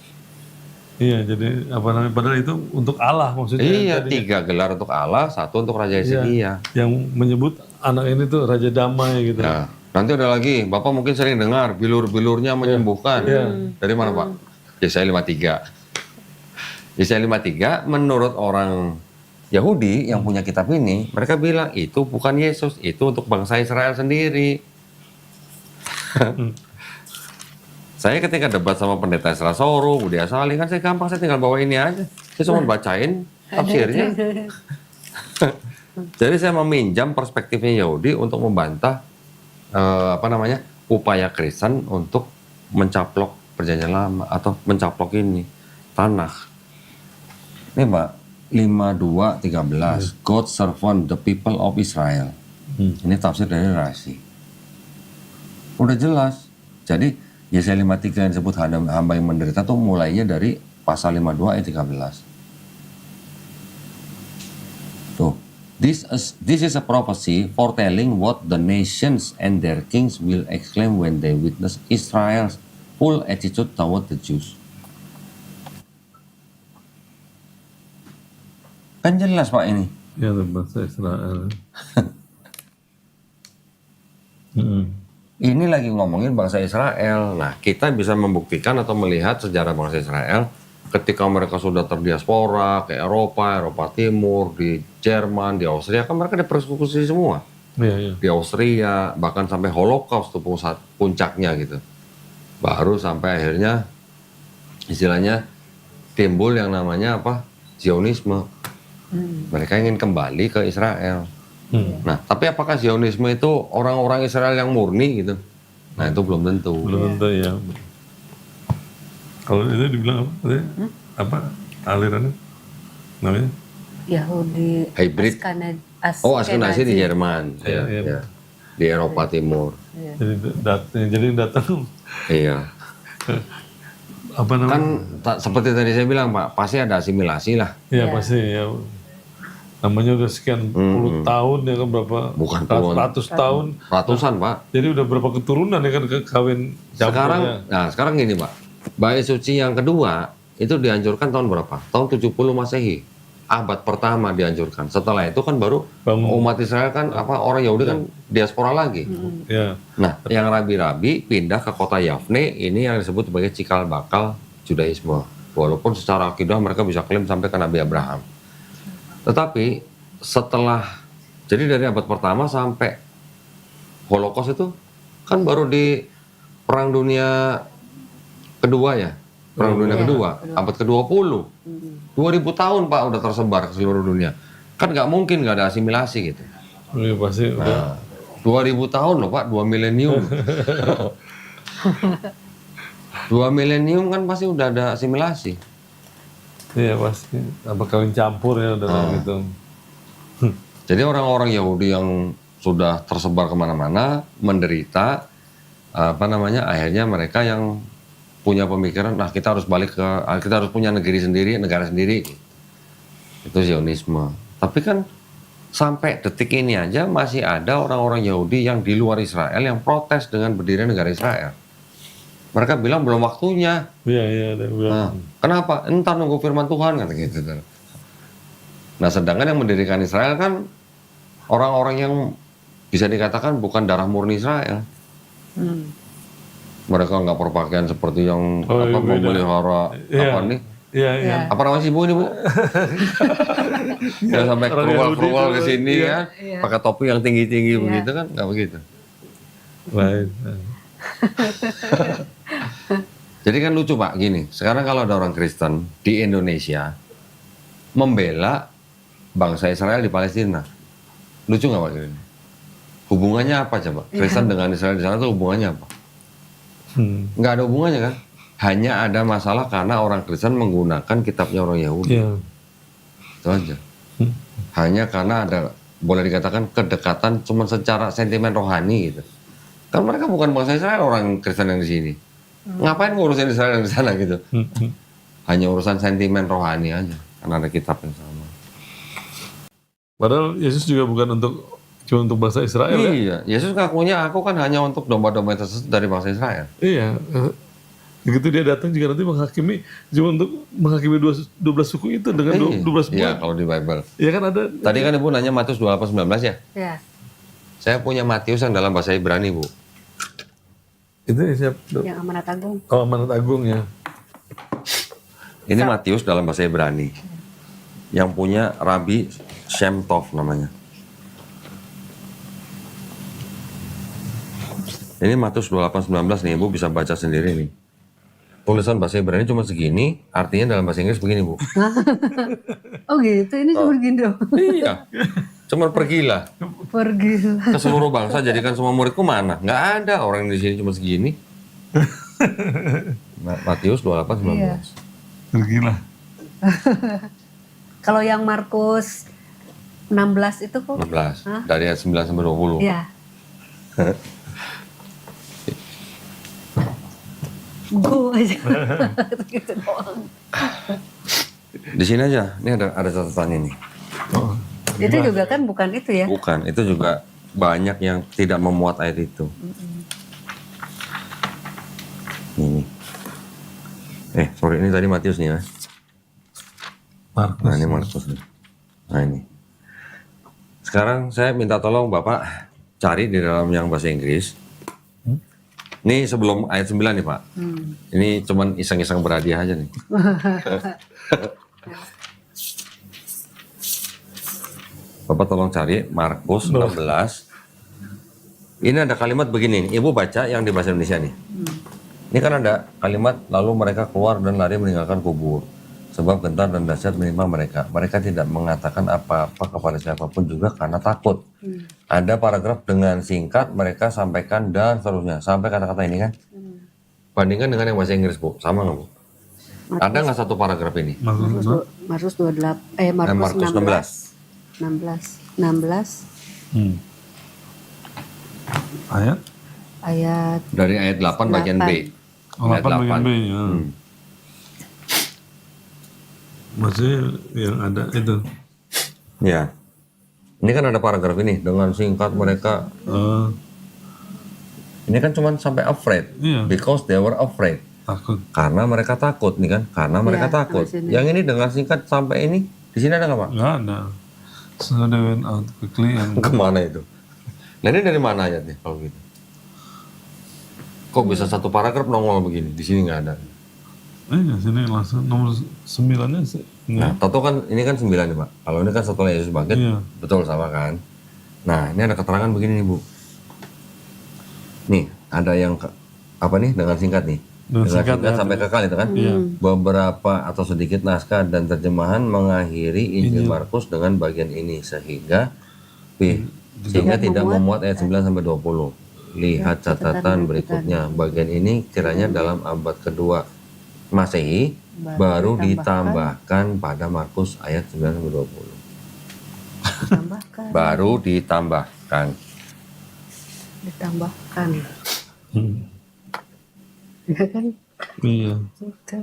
Iya, jadi apa namanya? Padahal itu untuk Allah maksudnya.
Iya,
tadinya.
3 gelar untuk Allah, 1 untuk Raja Hezekia.
Yang menyebut anak ini tuh Raja Damai gitu.
Nah, nanti ada lagi, Bapak mungkin sering dengar bilur-bilurnya menyembuhkan. Dari mana Pak? Yesaya 53. Yesaya 53 menurut orang Yahudi yang punya kitab ini, mereka bilang itu bukan Yesus, itu untuk bangsa Israel sendiri. Saya ketika debat sama pendeta Isra Soro, Budi Asali, kan saya gampang, saya tinggal bawa ini aja. Saya cuma bacain tafsirnya. Jadi saya meminjam perspektifnya Yahudi untuk membantah upaya Kristen untuk mencaplok perjanjian lama atau mencaplok ini Tanakh. Ini Pak, 52:13, God's servant, the people of Israel. Ini tafsir dari Rashi. Udah jelas. Jadi Yesaya 53 yang disebut hamba yang menderita tuh mulainya dari pasal 52 ayat 13. Tuh. This is a prophecy foretelling what the nations and their kings will exclaim when they witness Israel's full attitude toward the Jews. Kan jelas Pak ini.
Ya, bangsa Israel.
Ini lagi ngomongin bangsa Israel. Nah, kita bisa membuktikan atau melihat sejarah bangsa Israel ketika mereka sudah terdiaspora ke Eropa Timur, di Jerman, di Austria, kan mereka dipersekusi semua.
Iya.
Di Austria, bahkan sampai Holocaust tuh puncaknya gitu. Baru sampai akhirnya istilahnya timbul yang namanya apa? Zionisme. Mereka ingin kembali ke Israel. Nah, tapi apakah Zionisme itu orang-orang Israel yang murni gitu? Nah, itu belum tentu.
Belum tentu ya. Kalau itu dibilang apa? Apa alirannya? Namanya?
Yahudi
Hybrid. Askenazi di Jerman,
Iya.
ya. Di Eropa Timur.
Jadi datang
Iya.
apa namanya?
Kan seperti tadi saya bilang Pak, pasti ada asimilasi lah.
Ya pasti ya. Namanya udah sekian puluh tahun ya kan, berapa?
Bukan puluhan.
Ratus tahun.
Ratusan Pak.
Jadi udah berapa keturunan ya kan kawin campurnya.
Sekarang gini Pak, bait suci yang kedua itu dianjurkan tahun berapa? Tahun 70 Masehi. Abad pertama dianjurkan. Setelah itu kan baru umat Israel kan orang Yahudi kan diaspora lagi.
Ya.
Nah, yang rabi-rabi pindah ke kota Yafne, ini yang disebut sebagai cikal bakal Judaisme. Walaupun secara akidah mereka bisa klaim sampai ke Nabi Abraham. Tetapi jadi dari abad pertama sampai Holocaust itu kan baru di Perang Dunia Kedua ya. Perang Dunia Kedua, abad ke-20. 2000 tahun Pak udah tersebar ke seluruh dunia. Kan nggak mungkin nggak ada asimilasi gitu.
Iya pasti udah.
2000 tahun loh Pak, 2 milenium. 2 milenium kan pasti udah ada asimilasi.
Iya pasti. Apa kawin campur ya udah gitu.
Jadi orang-orang Yahudi yang sudah tersebar kemana-mana, menderita, akhirnya mereka yang punya pemikiran, nah kita harus kita harus punya negeri sendiri, negara sendiri. Itu Zionisme. Tapi kan sampai detik ini aja masih ada orang-orang Yahudi yang di luar Israel yang protes dengan berdiri negara Israel. Mereka bilang belum waktunya.
Iya, ada bilang.
Nah, kenapa? Entar nunggu firman Tuhan kata gitu. Nah, sedangkan yang mendirikan Israel kan orang-orang yang bisa dikatakan bukan darah murni Israel. Mereka nggak berpakaian seperti yang memelihara nih?
Iya.
Apa namanya sih Bu ini Bu? Yang sampai kerual-kerual ke sini kan, pakai topi yang tinggi-tinggi begitu kan? Nggak begitu.
Baik.
Jadi kan lucu Pak, gini, sekarang kalau ada orang Kristen di Indonesia membela bangsa Israel di Palestina, lucu nggak Pak ini? Hubungannya apa coba? Kristen dengan Israel di sana tuh hubungannya apa? Nggak ada hubungannya kan? Hanya ada masalah karena orang Kristen menggunakan kitabnya orang Yahudi.
Iya.
Itu aja. Hanya karena ada, boleh dikatakan kedekatan cuma secara sentimen rohani gitu. Kan mereka bukan bangsa Israel, orang Kristen yang di sini. Ngapain ngurusin Israel yang di sana gitu? Hanya urusan sentimen rohani aja, karena ada kitab yang sama.
Padahal Yesus juga bukan cuma untuk bangsa Israel ya.
Iya, Yesus ngakunya aku kan hanya untuk domba-domba yang tersesat dari bangsa Israel.
Iya. Begitu dia datang juga nanti menghakimi, cuma untuk menghakimi 12 suku itu dengan 12
Iya,
buah.
kalau di Bible.
Iya kan ada.
Tadi kan Ibu nanya Matius 28:19 ya?
Ya.
Saya punya Matius yang dalam bahasa Ibrani, Bu.
Itu siapa?
Yang amanat agung.
Oh, Amanat Agung ya.
Ini Matius dalam bahasa Ibrani. Yang punya Rabi Shem Tov namanya. Ini Matius 28:19 nih, Ibu bisa baca sendiri nih. Tulisan bahasa Ibrani cuma segini, artinya dalam bahasa Inggris begini, Bu.
Oh gitu, ini cuma gini dong.
Iya. Cuma pergilah
Pergi.
ke seluruh bangsa, jadikan semua muridku mana? Nggak ada, orang di sini cuma segini. Matius 28:19.
Iya.
Tergila.
Kalau yang Markus 16 itu kok?
16. Dari ayat 9 sampai 20.
Iya. Go aja. Gitu doang.
Di sini aja, ini ada catatannya nih.
Oh.
Itu juga kan bukan itu ya?
Bukan, itu juga banyak yang tidak memuat ayat itu. Ini. Sorry, ini tadi Matius nih ya.
Markus.
Nah, ini Markus nih. Nah, ini. Sekarang saya minta tolong Bapak cari di dalam yang bahasa Inggris. Ini sebelum ayat 9 nih, Pak. Ini cuman iseng-iseng berhadiah aja nih. Bapak tolong cari Markus 16. Ini ada kalimat begini nih. Ibu baca yang di bahasa Indonesia nih. Ini kan ada kalimat, lalu mereka keluar dan lari meninggalkan kubur. Sebab gentar dan dahsyat menimpa mereka. Mereka tidak mengatakan apa-apa kepada siapapun juga karena takut. Ada paragraf dengan singkat mereka sampaikan dan seterusnya. Sampai kata-kata ini kan. Bandingkan dengan yang bahasa Inggris, Bu. Sama nggak, Bu? Ada nggak satu paragraf ini?
Markus 28 Markus 16.
Ayat?
Ayat
Dari ayat 8 bagian B.
Oh, 8 bagian B ya. Maksudnya yang ada itu.
Ya. Ini kan ada paragraf ini. Dengan singkat mereka. Ini kan cuma sampai afraid.
Iya.
Because they were afraid.
Takut.
Karena mereka takut nih kan. Karena mereka takut.
sampai sini.
Yang ini dengan singkat sampai ini. Di sini ada nggak, Pak?
Nggak ada. So they went out quickly and
Kemana itu? Nah, ini dari mana ayatnya kalau gitu? Kok bisa satu paragraf nongol begini? Di sini nggak ada.
sini langsung nomor 9-nya sih.
Nah, Toto kan ini kan 9 nih, Pak. Kalau ini kan setelah Yesus bangkit,
Iya.
betul sama kan? Nah, ini ada keterangan begini nih, Bu. Nih, ada yang apa nih dengan singkat nih?
Dengan singkat, ya.
sampai kekal itu kan? Beberapa atau sedikit naskah dan terjemahan mengakhiri Injil Markus dengan bagian ini sehingga tidak memuat ayat 9 sampai 20. Lihat catatan berikutnya. Bagian ini kiranya dalam abad kedua Masehi baru ditambahkan pada Markus ayat 9 sampai 20.
Ditambahkan.
Baru ditambahkan.
Ya kan?
Iya.
Gitu.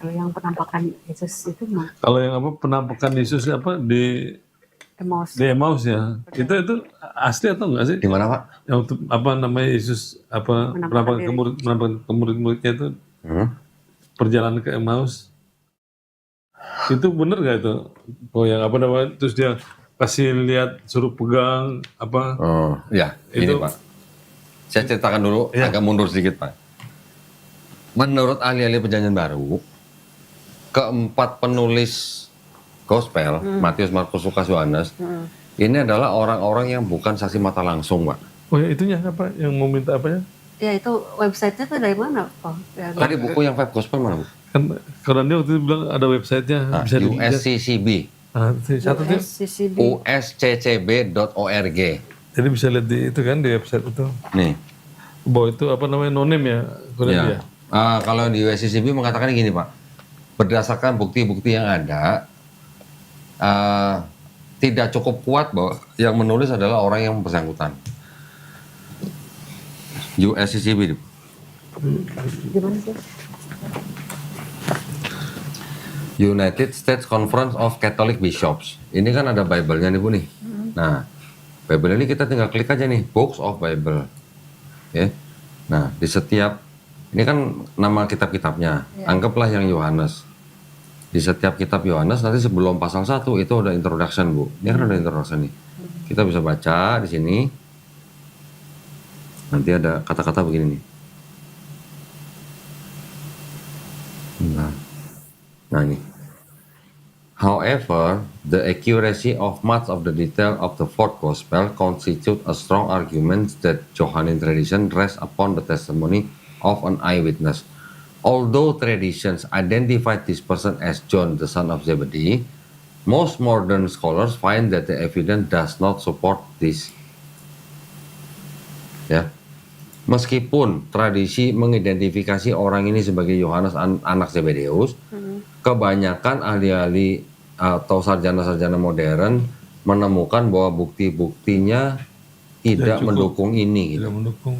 Kalau yang penampakan Yesus itu mah
Kalau yang apa penampakan Yesus apa di
Emmaus.
Emmaus ya. Itu asli atau enggak sih?
Di mana, Pak?
Yang untuk apa namanya Yesus apa
Menampakkan
penampakan ke murid-muridnya itu perjalanan ke Emmaus. Itu bener nggak itu? Oh yang apa namanya? Terus dia kasih lihat, suruh pegang apa?
Oh, ya, ini
Itu-
Pak. Saya ceritakan dulu, agak mundur sedikit, Pak. Menurut ahli-ahli perjanjian baru, keempat penulis gospel, Matius, Markus, Lukas, Yohanes, ini adalah orang-orang yang bukan saksi mata langsung, Pak.
Oh ya itunya apa? Yang mau minta apa ya?
Ya itu websitenya tuh dari mana, Pak?
Tadi buku yang Five Gospel mana, Bu?
Kan Quran dia waktu itu bilang ada websitenya
Nah,
bisa dilihat.
USCCB,
Nah, satu tuh,
USCCB.
usccb.org.
jadi bisa lihat di itu kan di website itu.
Nih.
Bahwa itu apa namanya nonim ya Quran
Ya.
dia.
Kalau di USCCB mengatakan gini Pak, berdasarkan bukti-bukti yang ada, tidak cukup kuat bahwa yang menulis adalah orang yang bersangkutan. USCCB.
Gimana sih?
United States Conference of Catholic Bishops. Ini kan ada Bible-nya nih Bu nih. Nah, Bible ini kita tinggal klik aja nih, Books of Bible. Ya. Nah, di setiap, ini kan nama kitab-kitabnya. Anggaplah yang Yohanes. Di setiap kitab Yohanes nanti sebelum pasal 1 itu ada introduction Bu. Ini kan ada introduction nih. Kita bisa baca di sini. Nanti ada kata-kata begini nih. Nah ini. However, the accuracy of much of the detail of the fourth gospel constitute a strong argument that Johannine tradition rests upon the testimony of an eyewitness. Although traditions identify this person as John, the son of Zebedee, most modern scholars find that the evidence does not support this. Ya, meskipun tradisi mengidentifikasi orang ini sebagai Yohanes anak Zebedeus, kebanyakan ahli-ahli atau sarjana-sarjana modern menemukan bahwa bukti-buktinya tidak mendukung ini. Gitu.
Tidak mendukung.